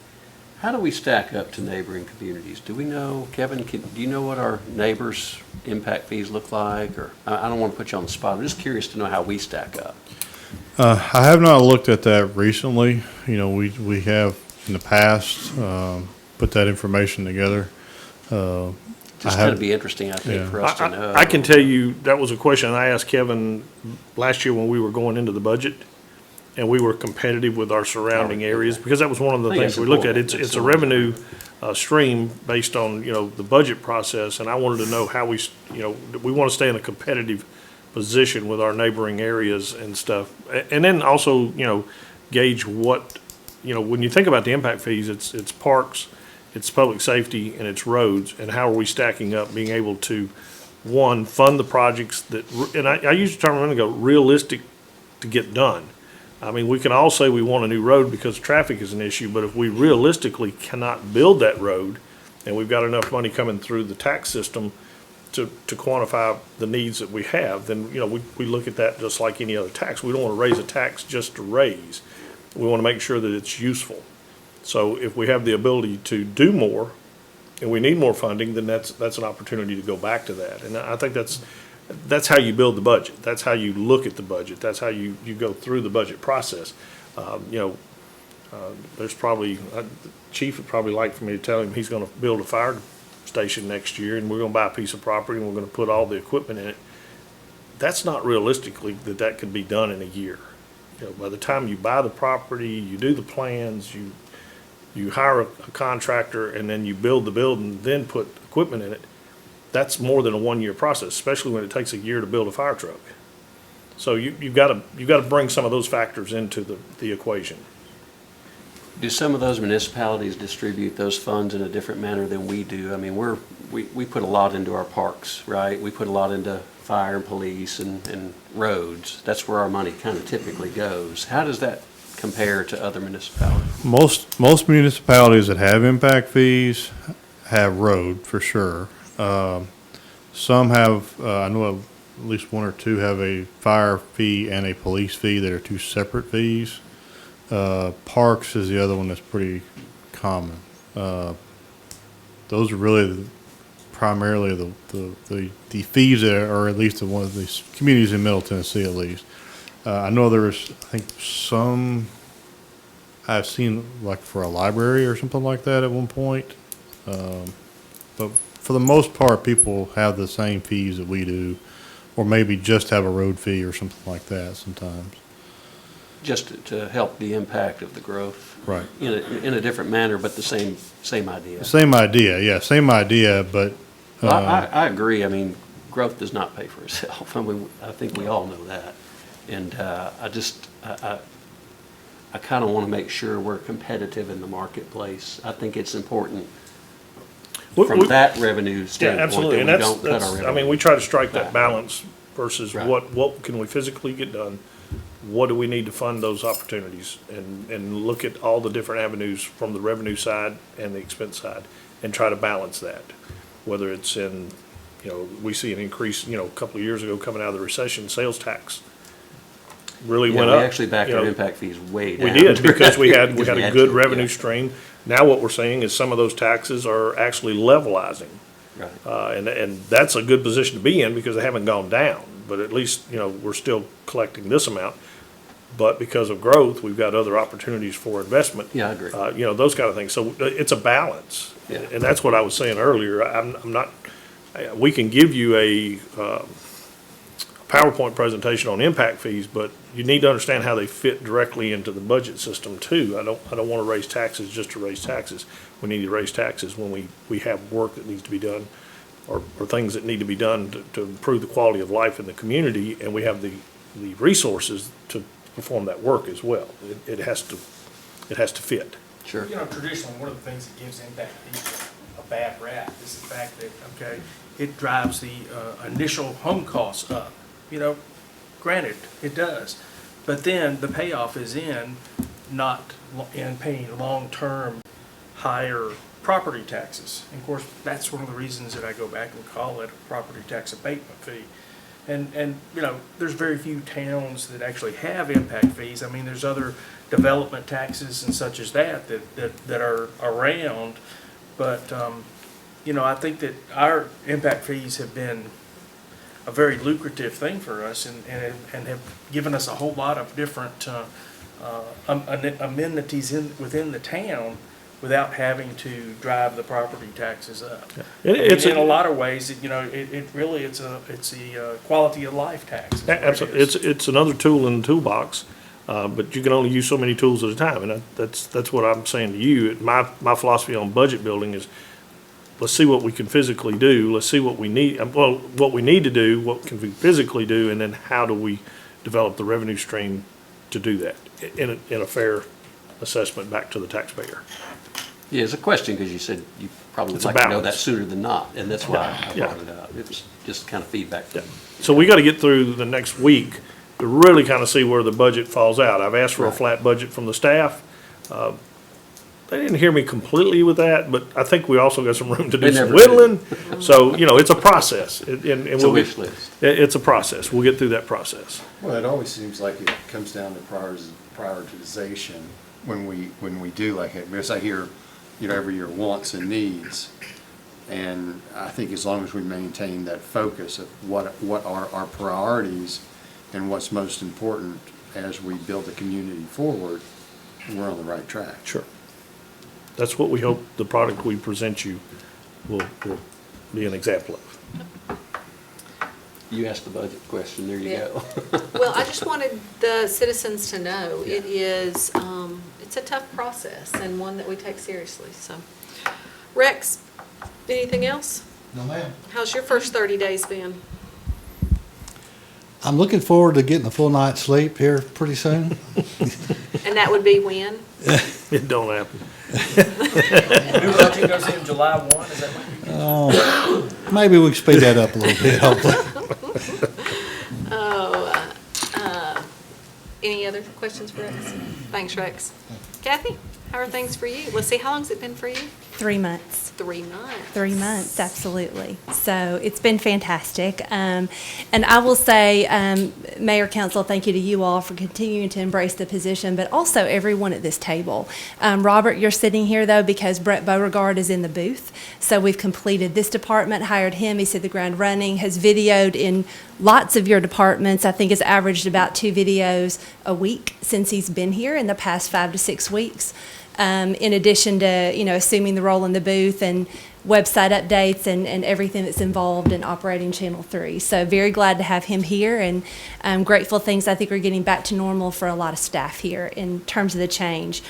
How do we stack up to neighboring communities? Do we know, Kevin, do you know what our neighbors' impact fees look like? Or I don't want to put you on the spot. I'm just curious to know how we stack up.
I have not looked at that recently. We have in the past put that information together.
Just kind of be interesting, I think, for us to know.
I can tell you, that was a question I asked Kevin last year when we were going into the budget, and we were competitive with our surrounding areas, because that was one of the things we looked at. It's a revenue stream based on, the budget process, and I wanted to know how we want to stay in a competitive position with our neighboring areas and stuff. And then also, gauge what, when you think about the impact fees, it's parks, it's public safety, and it's roads, and how are we stacking up, being able to, one, fund the projects that, and I used the term a minute ago, realistic to get done. I mean, we can all say we want a new road because traffic is an issue, but if we realistically cannot build that road, and we've got enough money coming through the tax system to quantify the needs that we have, then, we look at that just like any other tax. We don't want to raise a tax just to raise. We want to make sure that it's useful. So if we have the ability to do more, and we need more funding, then that's an opportunity to go back to that. And I think that's how you build the budget. That's how you look at the budget. That's how you go through the budget process. There's probably, the chief would probably like for me to tell him he's going to build a fire station next year, and we're going to buy a piece of property, and we're going to put all the equipment in it. That's not realistically that could be done in a year. By the time you buy the property, you do the plans, you hire a contractor, and then you build the building, then put equipment in it. That's more than a 1-year process, especially when it takes a year to build a fire truck. So you've got to bring some of those factors into the equation.
Do some of those municipalities distribute those funds in a different manner than we do? I mean, we put a lot into our parks, right? We put a lot into fire and police and roads. That's where our money kind of typically goes. How does that compare to other municipalities?
Most municipalities that have impact fees have road for sure. Some have, I know at least 1 or 2 have a fire fee and a police fee that are 2 separate fees. Parks is the other one that's pretty common. Those are really primarily the fees that are at least in one of these communities in Middle Tennessee at least. I know there's, I think some I've seen like for a library or something like that at one point. But for the most part, people have the same fees that we do, or maybe just have a road fee or something like that sometimes.
Just to help the impact of the growth.
Right.
In a different manner, but the same idea.
Same idea, yeah, same idea, but.
Well, I agree. I mean, growth does not pay for itself. I mean, I think we all know that. And I kind of want to make sure we're competitive in the marketplace. I think it's important from that revenue standpoint.
Yeah, absolutely.
That
And
we don't cut our revenue.
I mean, we try to strike that balance versus
Right.
what can we physically get done? What do we need to fund those opportunities? And look at all the different avenues from the revenue side and the expense side and try to balance that. Whether it's in, we see an increase, a couple of years ago coming out of the recession, sales tax really
Yeah,
went
we
up.
actually backed
you
our
know.
impact fees way
We
down.
did, because we had
Because
a good
to,
revenue
yeah.
stream. Now what we're seeing is some of those taxes are actually levelizing.
Right.
And that's a good position to be in because they haven't gone down. But at least, we're still collecting this amount. But because of growth, we've got other opportunities for investment.
Yeah, I agree.
Those kind of things. So it's a balance.
Yeah.
And that's what I was saying earlier. I'm not, we can give you a PowerPoint presentation on impact fees, but you need to understand how they fit directly into the budget system too. I don't want to raise taxes just to raise taxes. We need to raise taxes when we have work that needs to be done or things that need to be done to improve the quality of life in the community, and we have the resources to perform that work as well. It has to fit.
Sure.
Traditionally, one of the things that gives impact fees a bad rap is the fact that, okay, it drives the initial home costs up. Granted, it does. But then the payoff is in paying long-term higher property taxes. And of course, that's one of the reasons that I go back and call it a property tax abatement fee. And there's very few towns that actually have impact fees. I mean, there's other development taxes and such as that are around. But, I think that our impact fees have been a very lucrative thing for us and have given us a whole lot of different amenities within the town without having to drive the property taxes up.
It's
in a lot of ways, it really, it's a quality of life tax.
Absolutely. It's another tool in the toolbox, but you can only use so many tools at a time. And that's what I'm saying to you. My philosophy on budget building is, let's see what we can physically do. Let's see what we need, what we need to do, what can we physically do, and then how do we develop the revenue stream to do that in a fair assessment back to the taxpayer.
Yeah, it's a question because you said you probably would
It's a
like to know
balance.
that sooner than not, and that's why I
Yeah.
brought it up. It was just kind of feedback.
Yeah. So we got to get through the next week to really kind of see where the budget falls out. I've asked for a
Right.
flat budget from the staff. They didn't hear me completely with that, but I think we also got some room to do
They
some
never do.
whittling. So, it's a process. And
It's a
we'll
wish
get-
list.
It's a process. We'll get through that process.
Well, it always seems like it comes down to prioritization when we do like it, because I hear, every year wants and needs. And I think as long as we maintain that focus of what are our priorities and what's most important as we build the community forward, we're on the right track.
Sure. That's what we hope the product we present you will be an example of.
You asked the budget question, there you
Yeah.
go.
Well, I just wanted the citizens to know it is, it's a tough process and one that we take seriously, so. Rex, anything else?
No, ma'am.
How's your first 30 days been?
I'm looking forward to getting a full night's sleep here pretty soon.
And that would be when?
It don't happen.
New budget goes in July 1, is that what you
Oh, maybe we can speed that up a little bit, hopefully.
Any other questions for Rex? Thanks, Rex. Kathy, how are things for you? Let's see, how long's it been for you?
3 months.
3 months.
3 months, absolutely. So it's been fantastic. And I will say, Mayor, Council, thank you to you all for continuing to embrace the position, but also everyone at this table. Robert, you're sitting here, though, because Brett Beauregard is in the booth. So we've completed this department, hired him. He's hit the ground running, has videoed in lots of your departments. I think has averaged about 2 videos a week since he's been here in the past 5 to 6 weeks. In addition to, assuming the role in the booth and website updates and everything that's involved in operating Channel 3. So very glad to have him here, and I'm grateful things I think are getting back to normal for a lot of staff here in terms of the change.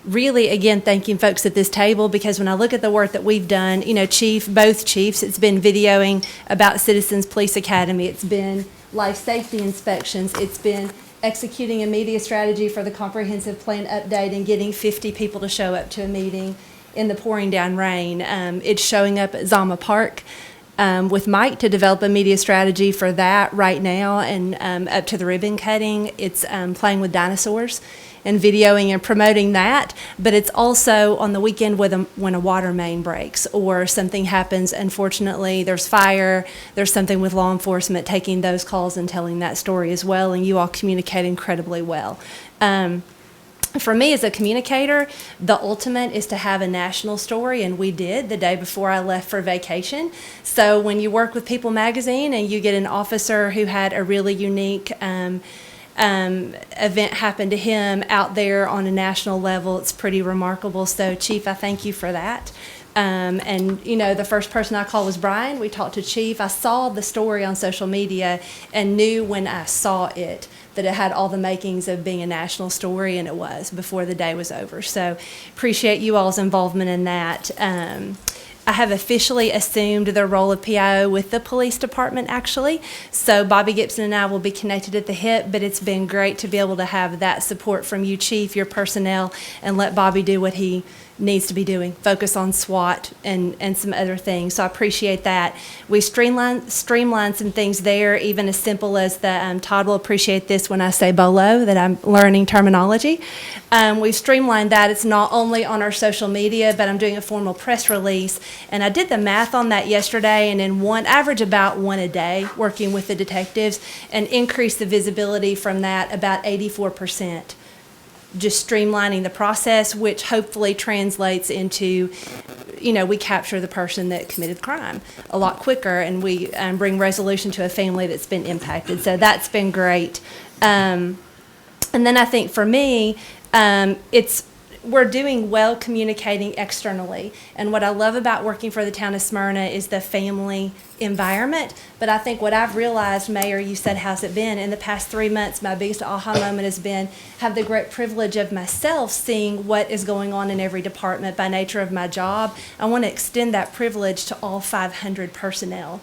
Really, again, thanking folks at this table, because when I look at the work that we've done, both chiefs, it's been videoing about Citizens Police Academy, it's been life safety inspections, it's been executing a media strategy for the comprehensive plan update and getting 50 people to show up to a meeting in the pouring down rain. It's showing up at Zama Park with Mike to develop a media strategy for that right now, and up to the ribbon cutting. It's playing with dinosaurs and videoing and promoting that, but it's also on the weekend when a water main breaks or something happens. Unfortunately, there's fire, there's something with law enforcement, taking those calls and telling that story as well, and you all communicate incredibly well. For me as a communicator, the ultimate is to have a national story, and we did the day before I left for vacation. So when you work with People Magazine and you get an officer who had a really unique event happen to him out there on a national level, it's pretty remarkable. So Chief, I thank you for that. And, you know, the first person I called was Brian. We talked to Chief. I saw the story on social media and knew when I saw it that it had all the makings of being a national story, and it was before the day was over. So appreciate you all's involvement in that. I have officially assumed the role of PIO with the police department, actually. So Bobby Gibson and I will be connected at the hip, but it's been great to be able to have that support from you, Chief, your personnel, and let Bobby do what he needs to be doing, focus on SWAT and some other things. So I appreciate that. We streamlined some things there, even as simple as the, Todd will appreciate this when I say BOLO, that I'm learning terminology. We've streamlined that. It's not only on our social media, but I'm doing a formal press release. And I did the math on that yesterday, and in average about one a day, working with the detectives, and increase the visibility from that about 84%. Just streamlining the process, which hopefully translates into, you know, we capture the person that committed crime a lot quicker, and we bring resolution to a family that's been impacted. So that's been great. And then I think for me, we're doing well communicating externally. And what I love about working for the town of Smyrna is the family environment. But I think what I've realized, Mayor, you said, how's it been? In the past 3 months, my biggest aha moment has been have the great privilege of myself seeing what is going on in every department by nature of my job. I want to extend that privilege to all 500 personnel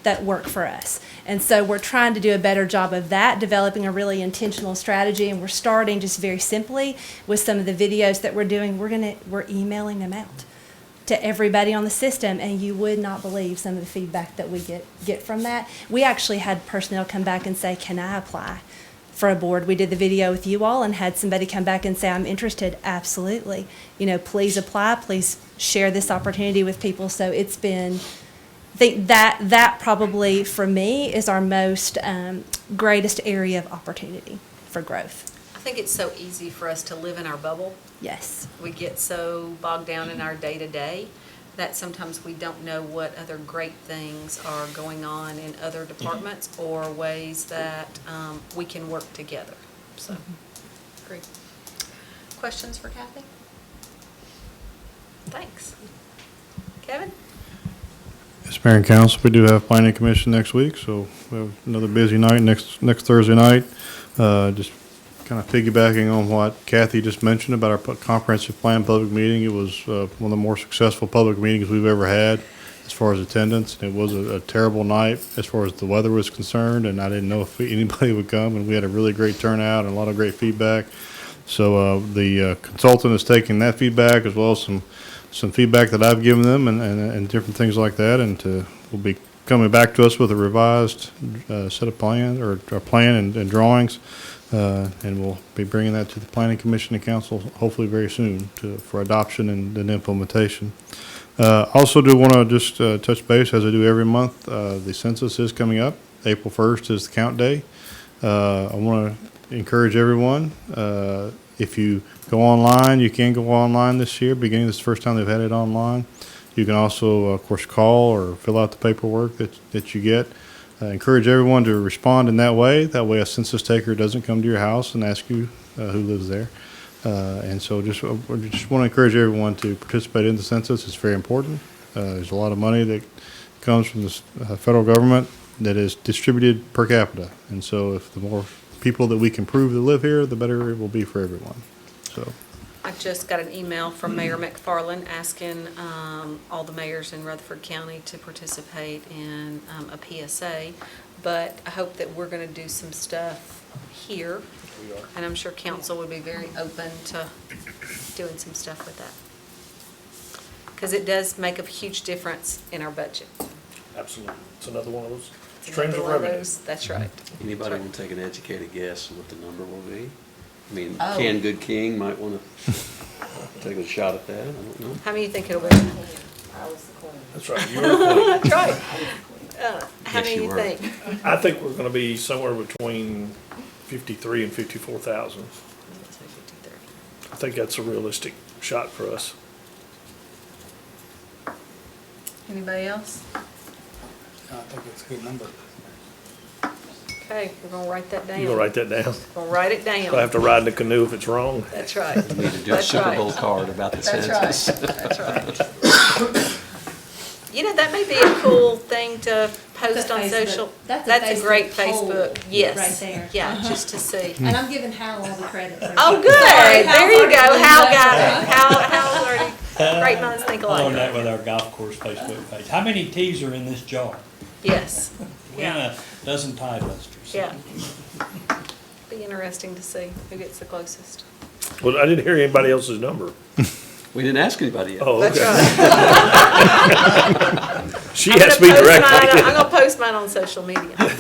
that work for us. And so we're trying to do a better job of that, developing a really intentional strategy, and we're starting just very simply with some of the videos that we're doing. We're emailing them out to everybody on the system, and you would not believe some of the feedback that we get from that. We actually had personnel come back and say, can I apply for a board? We did the video with you all and had somebody come back and say, I'm interested. Absolutely. You know, please apply, please share this opportunity with people. So it's been, I think that probably for me is our most greatest area of opportunity for growth.
I think it's so easy for us to live in our bubble.
Yes.
We get so bogged down in our day-to-day that sometimes we don't know what other great things are going on in other departments or ways that we can work together. So, great. Questions for Kathy? Thanks. Kevin?
Yes, Mayor and Council, we do have Planning Commission next week, so we have another busy night next Thursday night. Just kind of piggybacking on what Kathy just mentioned about our comprehensive plan public meeting. It was one of the more successful public meetings we've ever had as far as attendance. It was a terrible night as far as the weather was concerned, and I didn't know if anybody would come, and we had a really great turnout and a lot of great feedback. So the consultant is taking that feedback as well as some feedback that I've given them and different things like that, and will be coming back to us with a revised set of plans or plan and drawings, and we'll be bringing that to the Planning Commission and Council hopefully very soon for adoption and implementation. Also do want to just touch base, as I do every month. The census is coming up. April 1st is the count day. I want to encourage everyone, if you go online, you can go online this year. Beginning this is the first time they've had it online. You can also, of course, call or fill out the paperwork that you get. Encourage everyone to respond in that way. That way a census taker doesn't come to your house and ask you who lives there. And so just want to encourage everyone to participate in the census. It's very important. There's a lot of money that comes from the federal government that is distributed per capita. And so if the more people that we can prove that live here, the better it will be for everyone. So
I just got an email from Mayor McFarland asking all the mayors in Rutherford County to participate in a PSA, but I hope that we're going to do some stuff here, and I'm sure council would be very open to doing some stuff with that, because it does make a huge difference in our budget.
Absolutely. It's another one of those
It's
streams of
another one
revenue.
That's right.
Anybody
That's right.
want to take an educated guess on what the number will be? I mean,
Oh.
Can Good King might want to take a shot at that, I don't know.
How many you think it'll be?
I was the queen.
That's right, you were queen.
That's right. How
Yes,
many
you
you
were.
think?
I think we're gonna be somewhere between 53 and 54,000. I think that's a realistic shot for us.
Anybody else?
I think it's a good number.
Okay, we're gonna write that down.
You gonna write that down?
We'll write it down.
I have to ride in the canoe if it's wrong.
That's right.
We need to do a
That's
Super
right.
Bowl card about the
That's
census.
right, that's right. You know, that may be a cool thing to post on
Facebook.
social.
That's a
a great
Facebook poll
Facebook, yes.
right there.
Yeah,
Uh-huh.
just to see.
And I'm giving Hal all the credit. for
Oh,
that.
good,
Sorry,
there you
Hal's
go,
already
Hal
moved
got
over.
it, Hal's already, great minds think
On
alike.
that with our golf course Facebook page. How many tees are in this jar?
Yes,
We
Yeah.
got a dozen titleisters.
yeah. Be interesting to see who gets the closest.
Well, I didn't hear anybody else's number.
We didn't ask anybody yet.
Oh,
That's
okay.
right.
She
I'm
asked
gonna
me
post mine-
directly.
I'm gonna post mine on social media.
After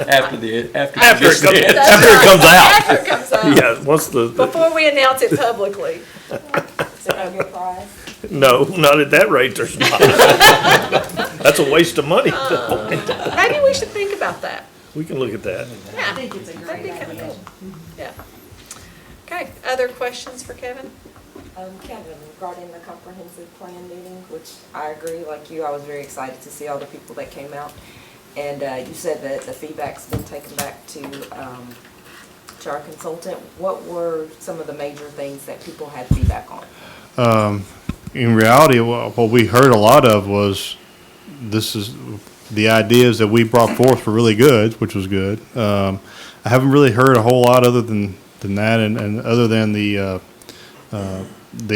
After it
That's
comes
right.
out.
After it comes out.
Yeah, once the,
Before we announce it publicly.
Is there gonna be a prize?
no, not at that rate, there's not. That's a waste of money.
Maybe we should think about that.
We can look at that.
Yeah.
I think it's a
That'd
great
be kinda
idea.
cool. Yeah. Okay, other questions for Kevin?
Kevin, regarding the comprehensive plan meeting, which I agree, like you, I was very excited to see all the people that came out. And you said that the feedback's been taken back to our consultant. What were some of the major things that people had feedback on?
In reality, what we heard a lot of was, the ideas that we brought forth were really good, which was good. I haven't really heard a whole lot other than that, and other than the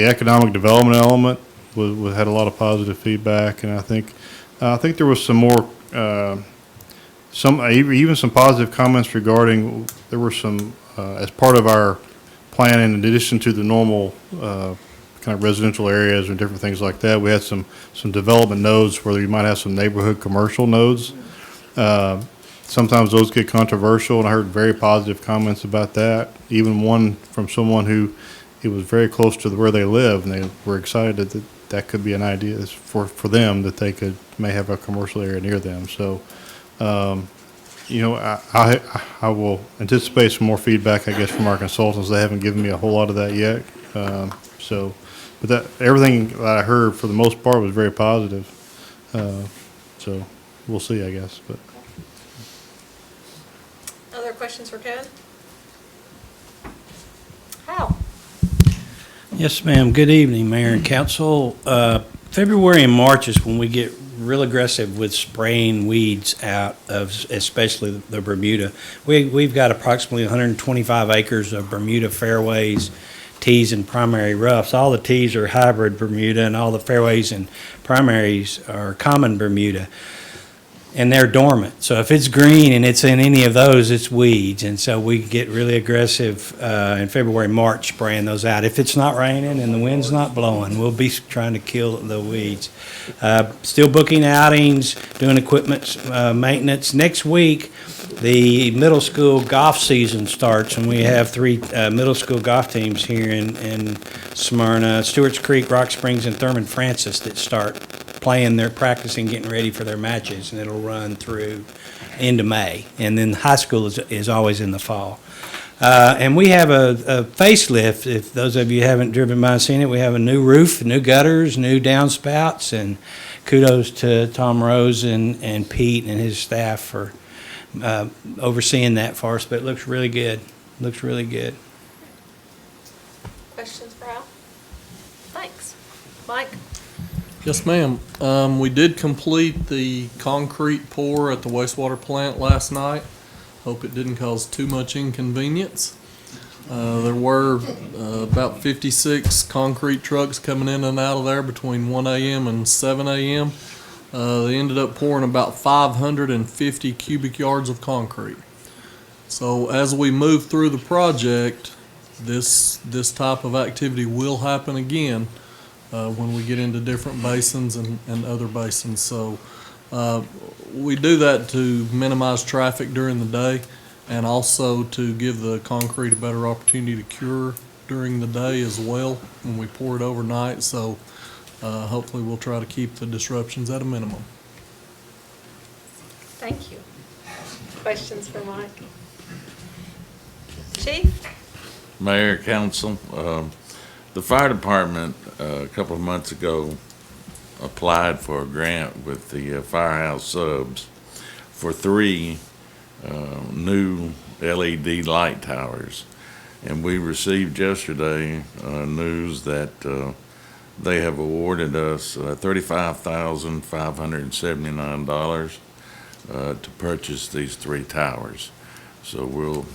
economic development element had a lot of positive feedback, and I think there was some more, even some positive comments regarding, there were some, as part of our plan, in addition to the normal kind of residential areas and different things like that, we had some development nodes where you might have some neighborhood commercial nodes. Sometimes those get controversial, and I heard very positive comments about that. Even one from someone who, it was very close to where they live, and they were excited that could be an idea for them, that they may have a commercial area near them. So, I will anticipate some more feedback, I guess, from our consultants. They haven't given me a whole lot of that yet. But everything that I heard for the most part was very positive. So we'll see, I guess, but.
Other questions for Kevin? Hal?
Yes, ma'am. Good evening, Mayor and Council. February and March is when we get real aggressive with spraying weeds out of, especially the Bermuda. We've got approximately 125 acres of Bermuda fairways, tees, and primary roughs. All the tees are hybrid Bermuda, and all the fairways and primaries are common Bermuda. And they're dormant. So if it's green and it's in any of those, it's weeds. And so we get really aggressive in February, March, spraying those out. If it's not raining and the wind's not blowing, we'll be trying to kill the weeds. Still booking outings, doing equipment maintenance. Next week, the middle school golf season starts, and we have 3 middle school golf teams here in Smyrna, Stewart's Creek, Rock Springs, and Thurman Francis that start playing, they're practicing, getting ready for their matches, and it'll run through into May. And then high school is always in the fall. And we have a facelift. If those of you haven't driven by and seen it, we have a new roof, new gutters, new downspouts, and kudos to Tom Rose and Pete and his staff for overseeing that for us. But it looks really good. Looks really good.
Questions for Hal? Thanks. Mike?
Yes, ma'am. We did complete the concrete pour at the wastewater plant last night. Hope it didn't cause too much inconvenience. There were about 56 concrete trucks coming in and out of there between 1 a.m. and 7 a.m. They ended up pouring about 550 cubic yards of concrete. So as we move through the project, this type of activity will happen again when we get into different basins and other basins. So we do that to minimize traffic during the day and also to give the concrete a better opportunity to cure during the day as well when we pour it overnight. So hopefully we'll try to keep the disruptions at a minimum.
Thank you. Questions for Mike? Chief?
Mayor, council, the fire department a couple of months ago applied for a grant with the firehouse subs for 3 new LED light towers. And we received yesterday news that they have awarded us $35,579 to purchase these 3 towers. So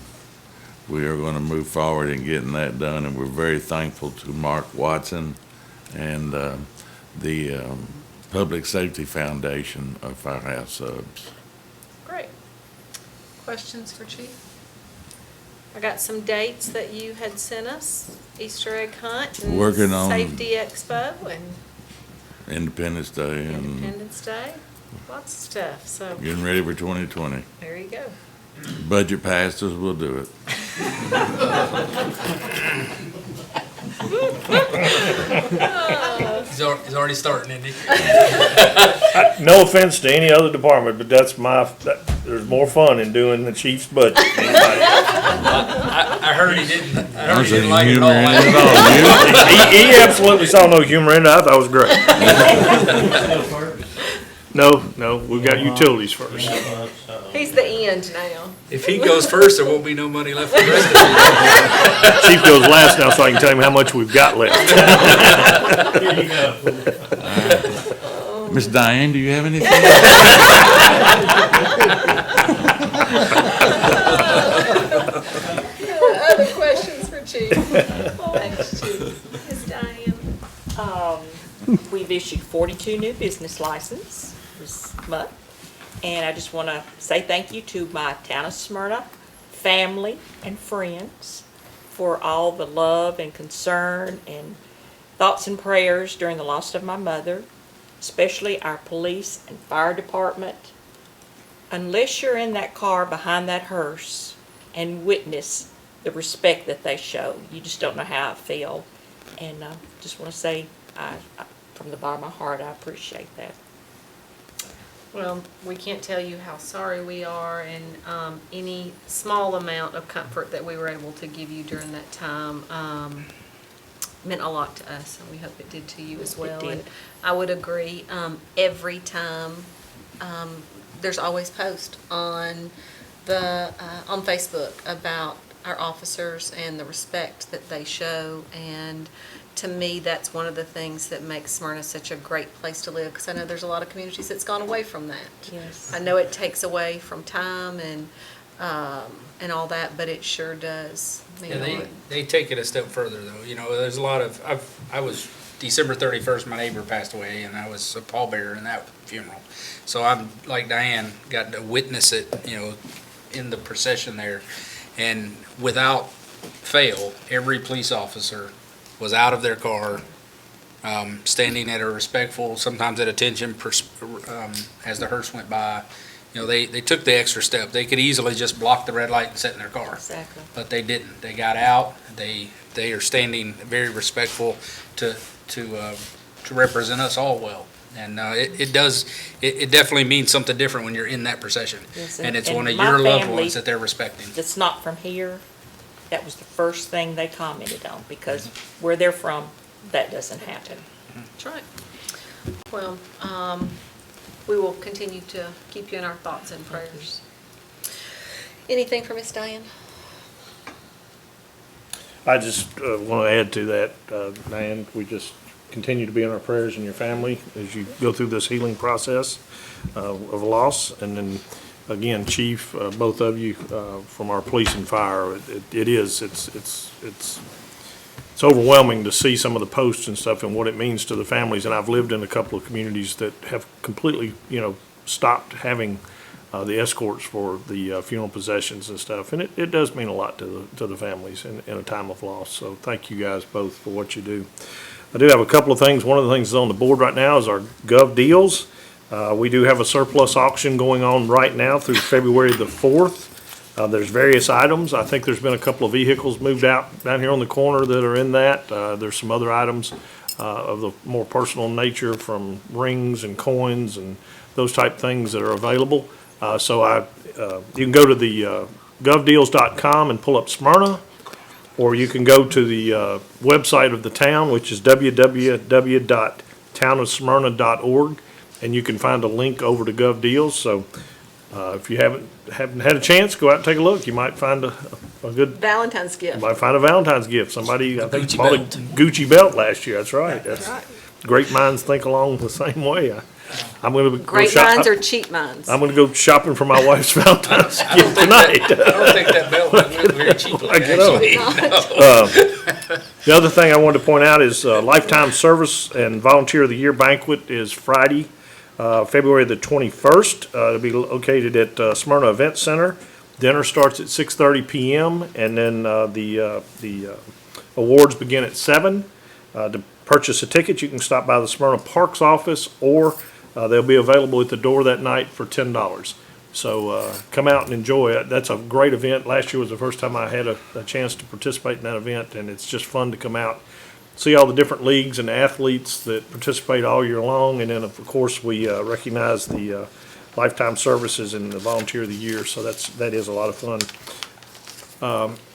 we are going to move forward in getting that done, and we're very thankful to Mark Watson and the Public Safety Foundation of Firehouse Subs.
Great. Questions for Chief? I got some dates that you had sent us, Easter egg hunt and
Working on
Safety Expo and
Independence Day and
Independence Day. Lots of stuff, so
getting ready for 2020.
there you go.
Budget passed us, we'll do it.
He's already starting, isn't he?
No offense to any other department, but there's more fun in doing the chief's budget.
I heard he didn't. I heard he didn't like it
humor in it
all.
He absolutely saw no humor in it. I thought it was great. No, we've got utilities first.
He's the end now.
If he goes first, there won't be no money left for the rest of it.
Chief goes last now, so I can tell him how much we've got left.
Here you go.
Miss Diane, do you have anything?
Other questions for Chief? Thanks, Chief. Ms. Diane?
We've issued 42 new business licenses this month. And I just want to say thank you to my town of Smyrna family and friends for all the love and concern and thoughts and prayers during the loss of my mother, especially our police and fire department. Unless you're in that car behind that hearse and witness the respect that they show, you just don't know how I feel. And I just want to say, from the bottom of my heart, I appreciate that.
Well, we can't tell you how sorry we are, and any small amount of comfort that we were able to give you during that time meant a lot to us, and we hope it did to you as well.
did.
And I would agree, every time, there's always posts on on Facebook about our officers and the respect that they show, and to me, that's one of the things that makes Smyrna such a great place to live, because I know there's a lot of communities that's gone away from that.
Yes.
I know it takes away from time and all that, but it sure does mean a lot.
They take it a step further, though. You know, there's a lot of, I was, December 31st, my neighbor passed away, and I was a pallbearer in that funeral. So I'm, like Diane, got to witness it, you know, in the procession there. And without fail, every police officer was out of their car, standing at a respectful, sometimes at attention, as the hearse went by. You know, they took the extra step. They could easily just block the red light and sit in their car.
Exactly.
But they didn't. They got out. They are standing very respectful to represent us all well. And it definitely means something different when you're in that procession.
Yes,
and it's
and
one of
my
your loved
family
ones that they're respecting.
That's not from here, that was the first thing they commented on, because where they're from, that doesn't happen.
That's right. Well, we will continue to keep you in our thoughts and prayers. Anything for Miss Diane?
I just want to add to that, Diane, we just continue to be in our prayers and your family as you go through this healing process of loss. And then, again, Chief, both of you from our police and fire, it's overwhelming to see some of the posts and stuff and what it means to the families. And I've lived in a couple of communities that have completely, stopped having the escorts for the funeral processions and stuff. And it does mean a lot to the families in a time of loss. So thank you guys both for what you do. I do have a couple of things. One of the things that's on the board right now is our Gov deals. We do have a surplus auction going on right now through February the 4th.
There's various items. I think there's been a couple of vehicles moved out down here on the corner that are in that. There's some other items of the more personal nature, from rings and coins and those type things that are available. You can go to the govdeals.com and pull up Smyrna, or you can go to the website of the town, which is www.townofsmyrna.org, and you can find a link over to Gov Deals. So if you haven't had a chance, go out and take a look. You might find a good
Valentine's gift.
might find a Valentine's gift. Somebody, I think,
Gucci
bought a
belt.
Gucci belt last year. That's right.
That's right.
Great minds think along the same way. I'm going to
Great minds or cheap minds?
I'm going to go shopping for my wife's Valentine's gift tonight.
I don't think that belt went very cheaply,
I get up.
actually.
The other thing I wanted to point out is Lifetime Service and Volunteer of the Year Banquet is Friday, February the 21st. It'll be located at Smyrna Event Center. Dinner starts at 6:30 p.m. and then the awards begin at 7. To purchase a ticket, you can stop by the Smyrna Parks office, or they'll be available at the door that night for $10. So come out and enjoy it. That's a great event. Last year was the first time I had a chance to participate in that event, and it's just fun to come out, see all the different leagues and athletes that participate all year long. And then, of course, we recognize the Lifetime Services and the Volunteer of the Year, so that is a lot of fun.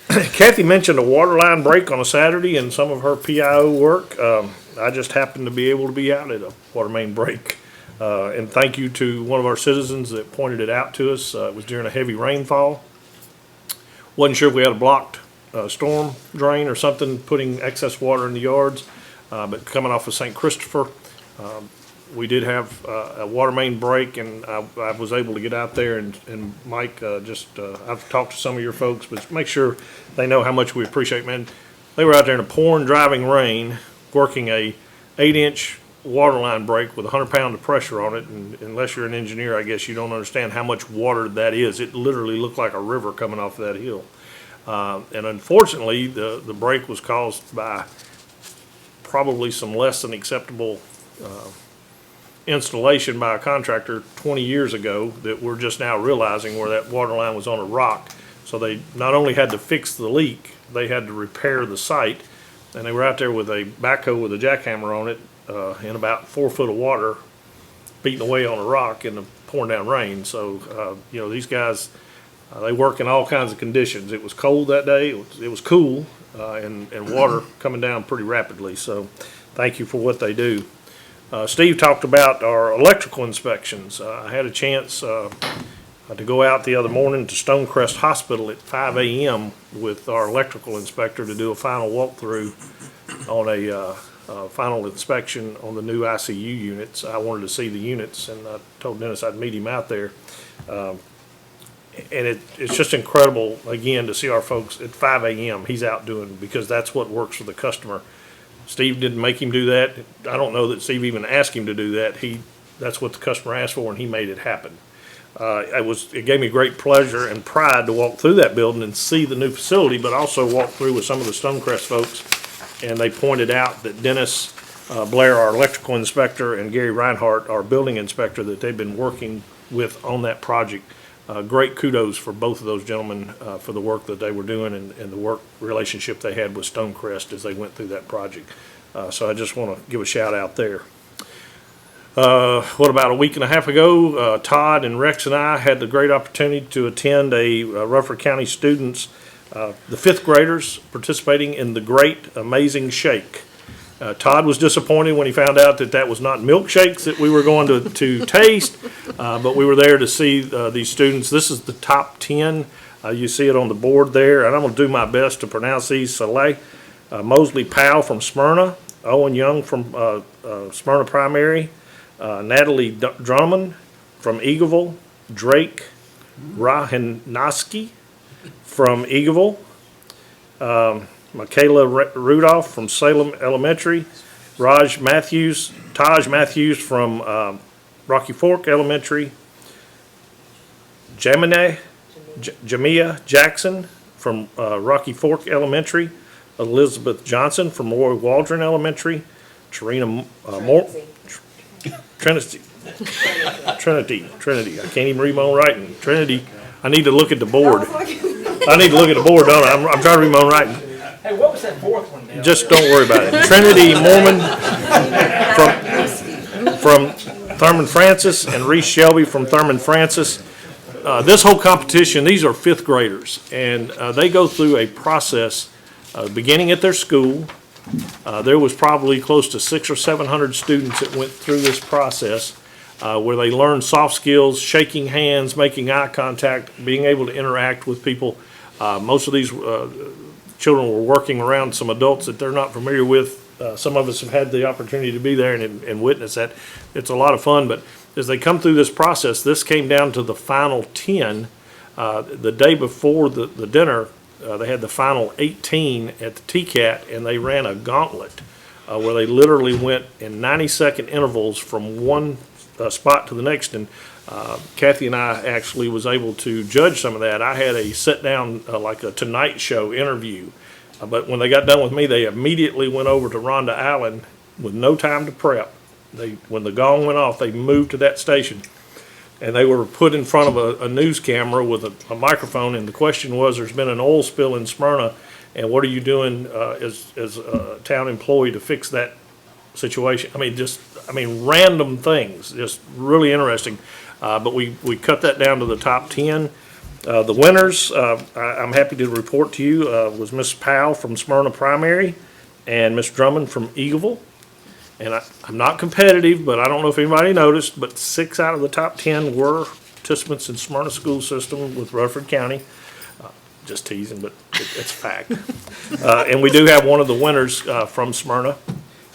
Kathy mentioned a water line break on a Saturday in some of her PIO work. I just happened to be able to be out at a water main break. And thank you to one of our citizens that pointed it out to us. It was during a heavy rainfall. Wasn't sure if we had a blocked storm drain or something, putting excess water in the yards. But coming off of St. Christopher, we did have a water main break, and I was able to get out there, and Mike, I've talked to some of your folks, but make sure they know how much we appreciate, man. They were out there in a pouring, driving rain, working a 8-inch water line break with 100 pounds of pressure on it, and unless you're an engineer, I guess you don't understand how much water that is. It literally looked like a river coming off that hill. And unfortunately, the break was caused by probably some less than acceptable installation by a contractor 20 years ago that we're just now realizing, where that water line was on a rock. So they not only had to fix the leak, they had to repair the site, and they were out there with a backhoe with a jackhammer on it in about 4 foot of water, beating away on a rock in the pouring down rain. So, these guys, they work in all kinds of conditions. It was cold that day, it was cool, and water coming down pretty rapidly. So thank you for what they do. Steve talked about our electrical inspections. I had a chance to go out the other morning to Stonecrest Hospital at 5 a.m. with our electrical inspector to do a final walkthrough on a final inspection on the new ICU units. I wanted to see the units, and I told Dennis I'd meet him out there. And it's just incredible, again, to see our folks at 5 a.m. He's out doing, because that's what works for the customer. Steve didn't make him do that. I don't know that Steve even asked him to do that. That's what the customer asked for, and he made it happen. It gave me great pleasure and pride to walk through that building and see the new facility, but also walk through with some of the Stonecrest folks. And they pointed out that Dennis Blair, our electrical inspector, and Gary Reinhardt, our building inspector, that they've been working with on that project. Great kudos for both of those gentlemen for the work that they were doing, and the work relationship they had with Stonecrest as they went through that project. So I just want to give a shout out there. About a week and a half ago, Todd and Rex and I had the great opportunity to attend a Rutherford County students, the 5th graders, participating in the Great Amazing Shake. Todd was disappointed when he found out that was not milkshakes that we were going to taste, but we were there to see these students. This is the top 10. You see it on the board there, and I'm going to do my best to pronounce these. Soleil Mosley Powell from Smyrna, Owen Young from Smyrna Primary, Natalie Drummond from Eagleville, Drake Rahanoski from Eagleville, Michaela Rudolph from Salem Elementary, Taj Matthews from Rocky Fork Elementary, Jamia Jackson from Rocky Fork Elementary, Elizabeth Johnson from Roy Waldron Elementary, Trinity, I can't even read my own writing, Trinity I need to look at the board. I need to look at the board, don't I? I'm trying to read my own writing.
Hey, what was that fourth one now?
Just don't worry about it. Trinity Mormon from Thurman Francis and Reese Shelby from Thurman Francis. This whole competition, these are fifth graders, and they go through a process beginning at their school. There was probably close to 600 or 700 students that went through this process where they learned soft skills, shaking hands, making eye contact, being able to interact with people. Most of these children were working around some adults that they're not familiar with. Some of us have had the opportunity to be there and witness that. It's a lot of fun, but as they come through this process, this came down to the final 10. The day before the dinner, they had the final 18 at the TCAT, and they ran a gauntlet where they literally went in 90-second intervals from one spot to the next. And Kathy and I actually was able to judge some of that. I had a sit-down, like a Tonight Show interview. But when they got done with me, they immediately went over to Rhonda Allen with no time to prep. When the gong went off, they moved to that station. And they were put in front of a news camera with a microphone, and the question was, there's been an oil spill in Smyrna, and what are you doing as a town employee to fix that situation? I mean, random things, just really interesting. But we cut that down to the top 10. The winners, I'm happy to report to you, was Miss Powell from Smyrna Primary and Miss Drummond from Eagleville. And I'm not competitive, but I don't know if anybody noticed, but 6 out of the top 10 were participants in Smyrna school system with Rutherford County. Just teasing, but it's a fact. And we do have one of the winners from Smyrna.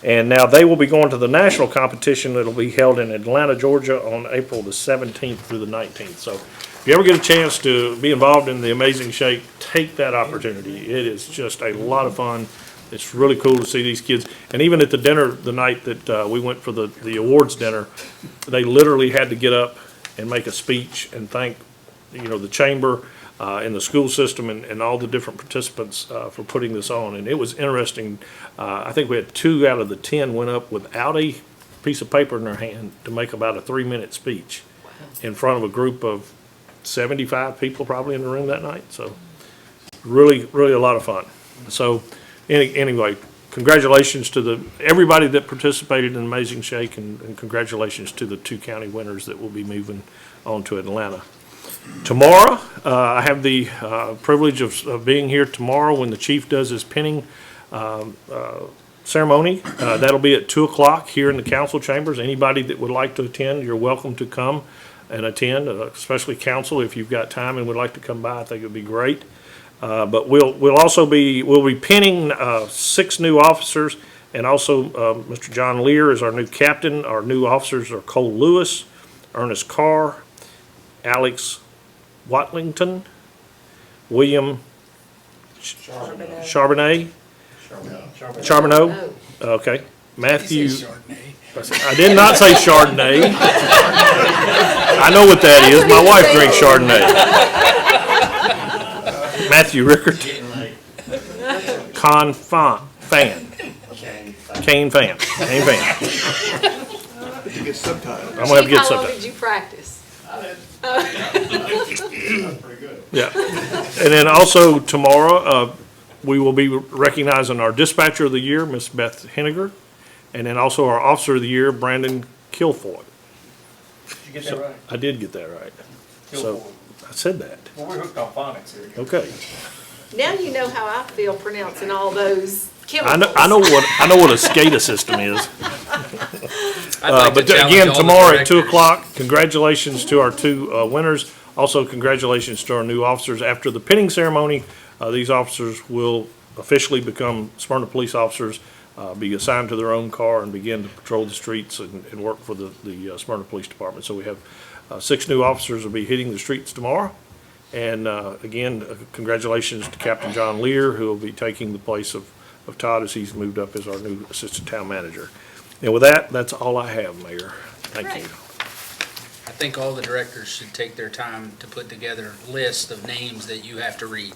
And now they will be going to the national competition that will be held in Atlanta, Georgia on April the 17th through the 19th. So if you ever get a chance to be involved in the Amazing Shake, take that opportunity. It is just a lot of fun. It's really cool to see these kids. And even at the dinner the night that we went for the awards dinner, they literally had to get up and make a speech and thank, the chamber and the school system and all the different participants for putting this on. And it was interesting. I think we had 2 out of the 10 went up without a piece of paper in their hand to make about a 3-minute speech in front of a group of 75 people probably in the room that night. So really, really a lot of fun. So anyway, congratulations to everybody that participated in Amazing Shake, and congratulations to the 2 county winners that will be moving on to Atlanta. Tomorrow, I have the privilege of being here tomorrow when the chief does his pinning ceremony. That'll be at 2 o'clock here in the council chambers. Anybody that would like to attend, you're welcome to come and attend, especially council. If you've got time and would like to come by, I think it would be great. But we'll be pinning 6 new officers, and also Mr. John Lear is our new captain. Our new officers are Cole Lewis, Ernest Carr, Alex Watlington, William Charbonneau. Okay, Matthew. I did not say Chardonnay. I know what that is. My wife drinks Chardonnay. Matthew Rickert. Kane Fan.
You get subtitles.
I'm gonna have to get
How long
subtitles.
did you practice?
Yeah. And then also tomorrow, we will be recognizing our Dispatcher of the Year, Miss Beth Henniger, and then also our Officer of the Year, Brandon Kilfoyle.
Did you get that right?
I did get that right. So I said that.
Well, we're hooked on phonics here.
Okay.
Now you know how I feel pronouncing all those chemicals.
I know what a SCADA system is.
I'd like to
But
challenge
again,
all the
tomorrow at 2
directors.
o'clock, congratulations to our 2 winners. Also, congratulations to our new officers. After the pinning ceremony, these officers will officially become Smyrna police officers, be assigned to their own car, and begin to patrol the streets and work for the Smyrna Police Department. So we have 6 new officers will be hitting the streets tomorrow. And again, congratulations to Captain John Lear, who will be taking the place of Todd as he's moved up as our new Assistant Town Manager. And with that, that's all I have, Mayor. Thank you.
I think all the directors should take their time to put together a list of names that you have to read,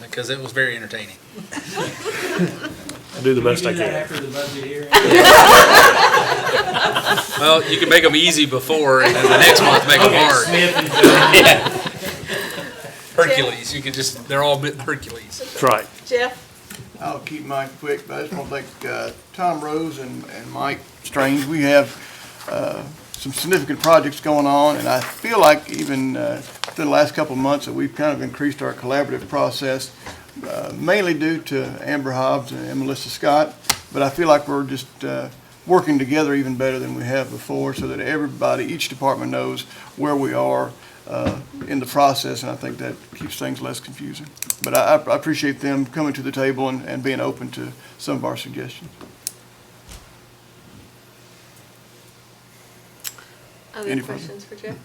because it was very entertaining.
I'll do the best I can.
After the budget hearing?
Well, you can make them easy before, and then the next month make them hard.
Smith and Jones.
Yeah. Hercules, you could just, they're all Hercules.
That's right.
Jeff?
I'll keep mine quick, but I just want to thank Tom Rose and Mike Strange. We have some significant projects going on, and I feel like even within the last couple of months that we've kind of increased our collaborative process, mainly due to Amber Hobbs and Melissa Scott, but I feel like we're just working together even better than we have before, so that everybody, each department knows where we are in the process, and I think that keeps things less confusing. But I appreciate them coming to the table and being open to some of our suggestions.
Other
Any
questions for Jeff?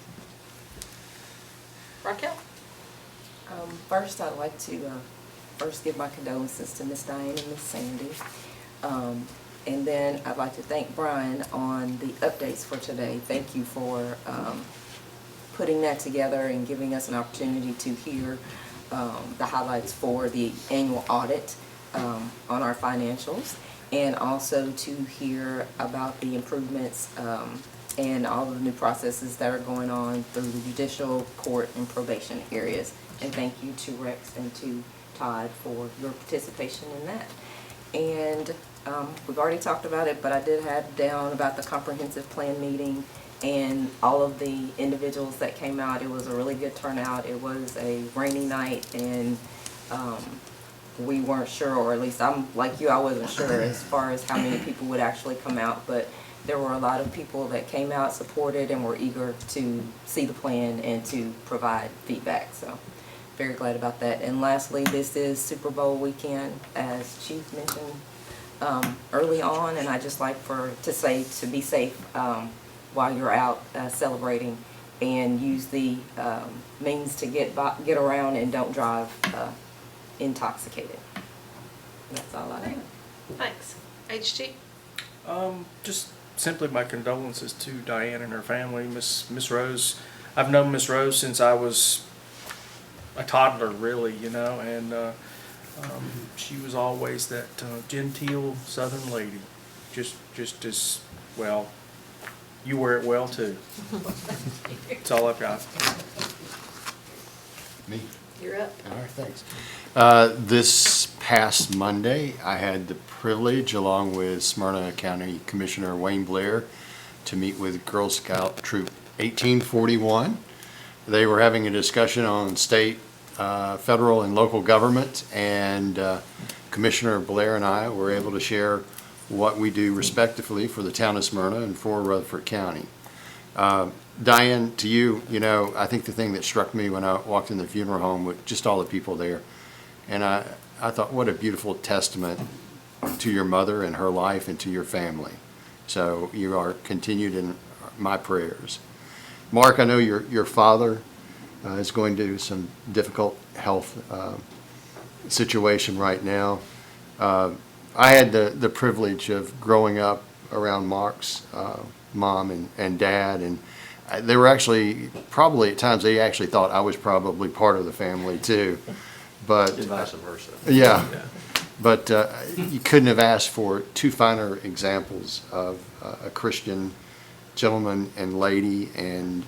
Raquel?
First, I'd like to first give my condolences to Miss Diane and Miss Sandy. And then I'd like to thank Brian on the updates for today. Thank you for putting that together and giving us an opportunity to hear the highlights for the annual audit on our financials, and also to hear about the improvements and all of the new processes that are going on through the judicial, court, and probation areas. And thank you to Rex and to Todd for your participation in that. And we've already talked about it, but I did have down about the comprehensive plan meeting and all of the individuals that came out. It was a really good turnout. It was a rainy night, and we weren't sure, or at least I'm like you, I wasn't sure as far as how many people would actually come out, but there were a lot of people that came out, supported, and were eager to see the plan and to provide feedback. So very glad about that. And lastly, this is Super Bowl weekend, as Chief mentioned early on, and I just like to say to be safe while you're out celebrating, and use the means to get around, and don't drive intoxicated. That's all I have.
Thanks. HG?
Just simply my condolences to Diane and her family. Miss Rose, I've known Miss Rose since I was a toddler, really, and she was always that genteel Southern lady, just as well. You wear it well too. That's all I've got.
Me?
You're up.
All right, thanks. This past Monday, I had the privilege, along with Smyrna County Commissioner Wayne Blair, to meet with Girl Scout Troop 1841. They were having a discussion on state, federal, and local government, and Commissioner Blair and I were able to share what we do respectively for the town of Smyrna and for Rutherford County. Diane, to you, I think the thing that struck me when I walked in the funeral home with just all the people there, and I thought, what a beautiful testament to your mother and her life and to your family. So you are continued in my prayers. Mark, I know your father is going to some difficult health situation right now. I had the privilege of growing up around Mark's mom and dad, and they were actually, probably at times, they actually thought I was probably part of the family too. But
And vice versa.
Yeah. But you couldn't have asked for two finer examples of a Christian gentleman and lady, and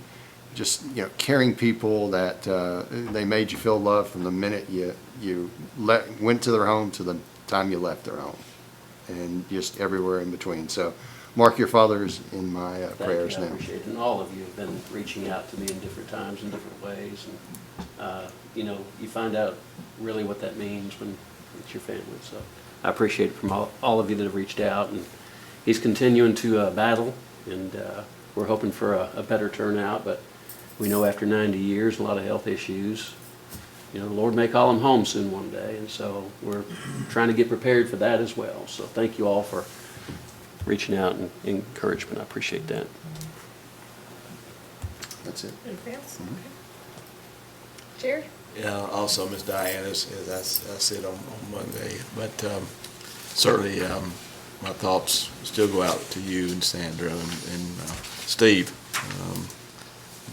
just, caring people that they made you feel loved from the minute you went to their home to the time you left their home, and just everywhere in between. So, Mark, your father's in my prayers
Thank you, I
now.
appreciate it. And all of you have been reaching out to me in different times, in different ways. And, you find out really what that means when it's your family. So I appreciate it from all of you that have reached out. And he's continuing to battle, and we're hoping for a better turnout. But we know after 90 years, a lot of health issues, the Lord may call him home soon one day. And so we're trying to get prepared for that as well. So thank you all for reaching out and encouragement. I appreciate that.
That's it.
Anything else? Okay. Jerry?
Yeah, also Ms. Diana, as I said on Monday, but certainly my thoughts still go out to you and Sandra and Steve.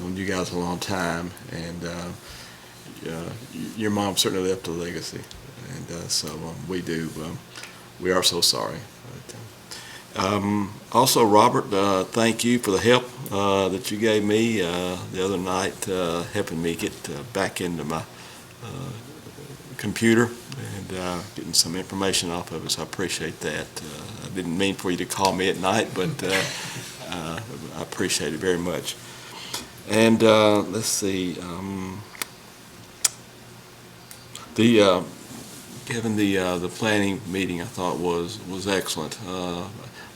Known you guys a long time, and your mom certainly left a legacy, and so we are so sorry. Also, Robert, thank you for the help that you gave me the other night, helping me get back into my computer and getting some information off of it, so I appreciate that. I didn't mean for you to call me at night, but I appreciate it very much. And let's see, Kevin, the planning meeting I thought was excellent.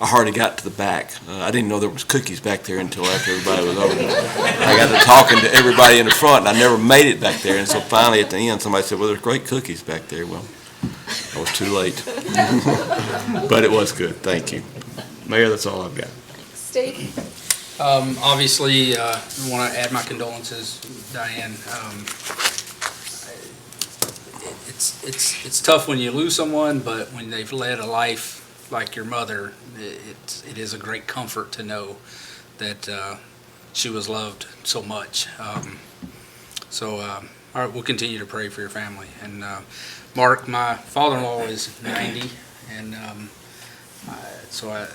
I hardly got to the back. I didn't know there was cookies back there until after everybody was over. I got to talking to everybody in the front, and I never made it back there. And so finally at the end, somebody said, "Well, there's great cookies back there." Well, I was too late. But it was good. Thank you. Mayor, that's all I've got.
Steve?
Obviously, I want to add my condolences, Diane. It's tough when you lose someone, but when they've led a life like your mother, it is a great comfort to know that she was loved so much. All right, we'll continue to pray for your family. And Mark, my father-in-law is 90, and so I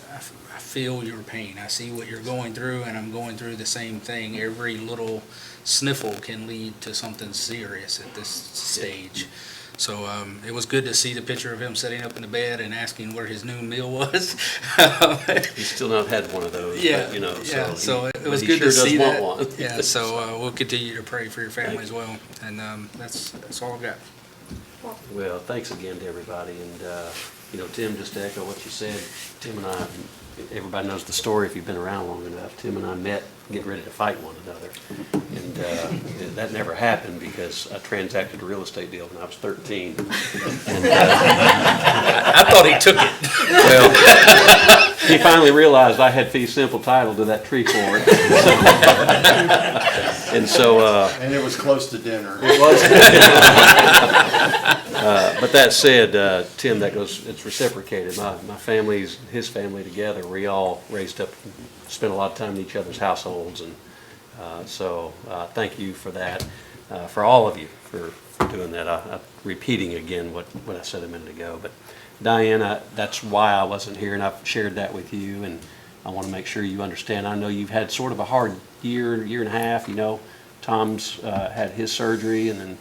feel your pain. I see what you're going through, and I'm going through the same thing. Every little sniffle can lead to something serious at this stage. So it was good to see the picture of him sitting up in the bed and asking where his noon meal was.
He's still not had one of those.
Yeah,
but, you know,
yeah. So it was
he
good
sure
to see
does
that.
want one.
Yeah. So we'll continue to pray for your family as well, and that's all I've got.
Well, thanks again to everybody, and you know, Tim, just to echo what you said, Tim and I, everybody knows the story if you've been around long enough. Tim and I met getting ready to fight one another, and that never happened because I transacted a real estate deal when I was 13. And
I thought he took it.
Well, he finally realized I had fee simple title to that tree fort. And so
And it was close to dinner.
it was. But that said, Tim, it's reciprocated. My family's, his family together, we all raised up, spent a lot of time in each other's households, and so thank you for that, for all of you for doing that. I'm repeating again what I said a minute ago, but Diane, that's why I wasn't here, and I've shared that with you, and I want to make sure you understand. I know you've had sort of a hard year and a half. You know, Tom's had his surgery, and then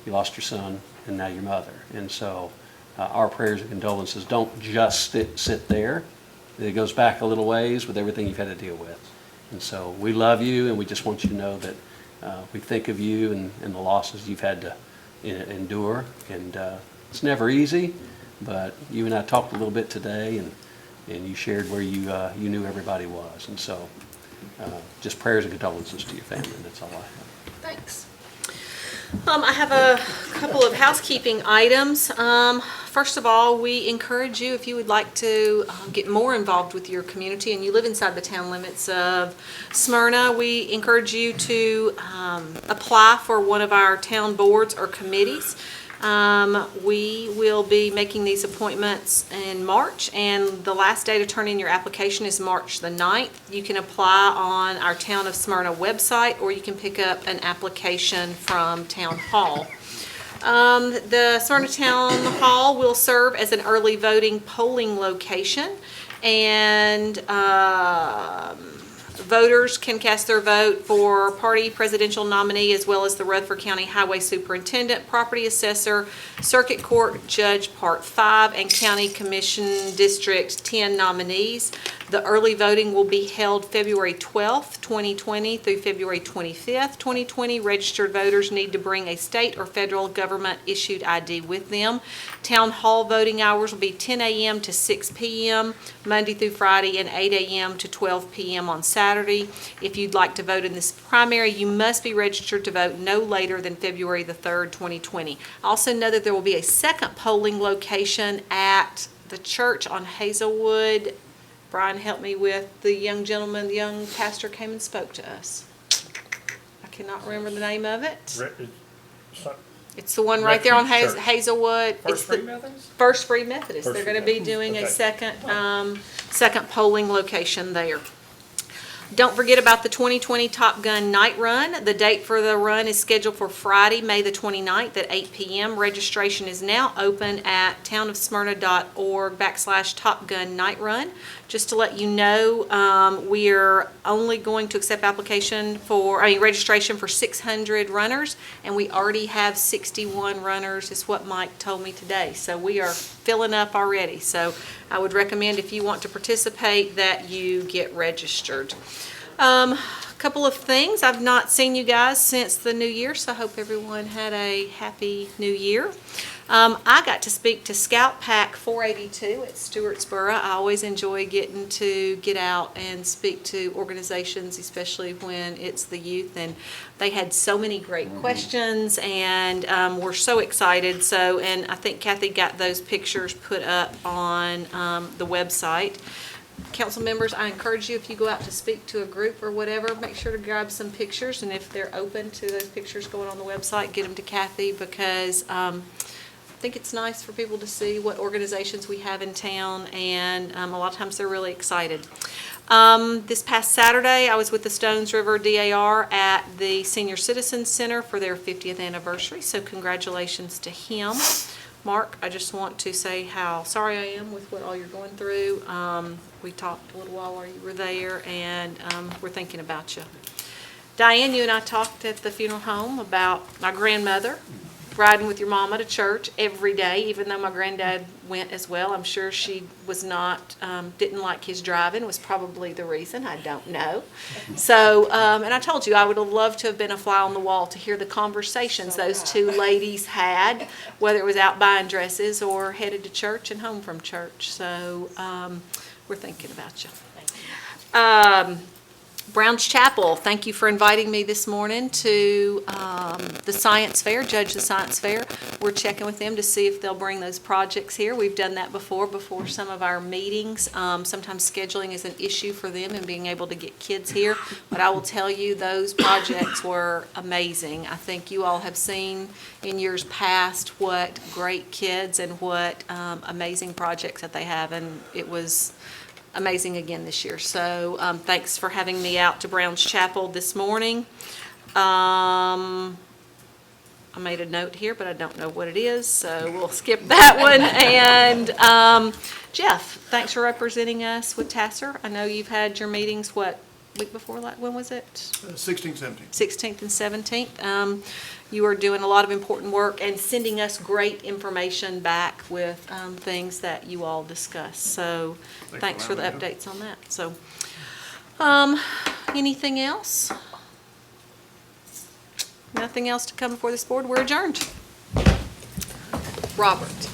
you lost your son, and now your mother. And so our prayers and condolences don't just sit there. It goes back a little ways with everything you've had to deal with. And so we love you, and we just want you to know that we think of you and the losses you've had to endure. And it's never easy, but you and I talked a little bit today, and you shared where you knew everybody was. And so just prayers and condolences to your family. That's all I have.
Thanks. I have a couple of housekeeping items. First of all, we encourage you, if you would like to get more involved with your community and you live inside the town limits of Smyrna, we encourage you to apply for one of our town boards or committees. We will be making these appointments in March, and the last day to turn in your application is March the 9th. You can apply on our Town of Smyrna website, or you can pick up an application from Town Hall. The Smyrna Town Hall will serve as an early voting polling location, and voters can cast their vote for party presidential nominee, as well as the Rutherford County Highway Superintendent, Property Assessor, Circuit Court Judge Part 5, and County Commission District 10 nominees. The early voting will be held February 12th, 2020 through February 25th, 2020. Registered voters need to bring a state or federal government issued ID with them. Town Hall voting hours will be 10 a.m. to 6 p.m. Monday through Friday, and 8 a.m. to 12 p.m. on Saturday. If you'd like to vote in this primary, you must be registered to vote no later than February the 3rd, 2020. Also know that there will be a second polling location at the church on Hazelwood. Brian, help me with the young gentleman, the young pastor came and spoke to us. I cannot remember the name of it. It's the one right there on Hazelwood.
First Free Methodist?
First Free Methodist. They're going to be doing a second polling location there. Don't forget about the 2020 Top Gun Night Run. The date for the run is scheduled for Friday, May the 29th at 8 p.m. Registration is now open at townofsmyrna.org/Top Gun Night Run. Just to let you know, we're only going to accept registration for 600 runners, and we already have 61 runners, is what Mike told me today. So we are filling up already. So I would recommend, if you want to participate, that you get registered. Couple of things. I've not seen you guys since the new year, so I hope everyone had a happy new year. I got to speak to Scout Pack 482 at Stewartsboro. I always enjoy getting to get out and speak to organizations, especially when it's the youth, and they had so many great questions, and we're so excited. So, and I think Kathy got those pictures put up on the website. Council members, I encourage you, if you go out to speak to a group or whatever, make sure to grab some pictures, and if they're open to those pictures going on the website, get them to Kathy, because I think it's nice for people to see what organizations we have in town, and a lot of times they're really excited. This past Saturday, I was with the Stones River DAR at the Senior Citizens Center for their 50th anniversary, so congratulations to him. Mark, I just want to say how sorry I am with what all you're going through. We talked a little while you were there, and we're thinking about you. Diane, you and I talked at the funeral home about my grandmother riding with your mama to church every day, even though my granddad went as well. I'm sure she was not, didn't like his driving, was probably the reason, I don't know. So, and I told you, I would have loved to have been a fly on the wall to hear the conversations those two ladies had, whether it was out buying dresses or headed to church and home from church. So, we're thinking about you. Brown's Chapel, thank you for inviting me this morning to the science fair, judge the science fair. We're checking with them to see if they'll bring those projects here. We've done that before some of our meetings. Sometimes scheduling is an issue for them and being able to get kids here. But I will tell you, those projects were amazing. I think you all have seen in years past what great kids and what amazing projects that they have, and it was amazing again this year. So thanks for having me out to Brown's Chapel this morning. I made a note here, but I don't know what it is, so we'll skip that one. And Jeff, thanks for representing us with Tasser. I know you've had your meetings, week before, when was it?
16th, 17th.
16th and 17th. You are doing a lot of important work and sending us great information back with things that you all discuss. So thanks for the updates on that. So anything else? Nothing else to come before this board. We're adjourned. Robert.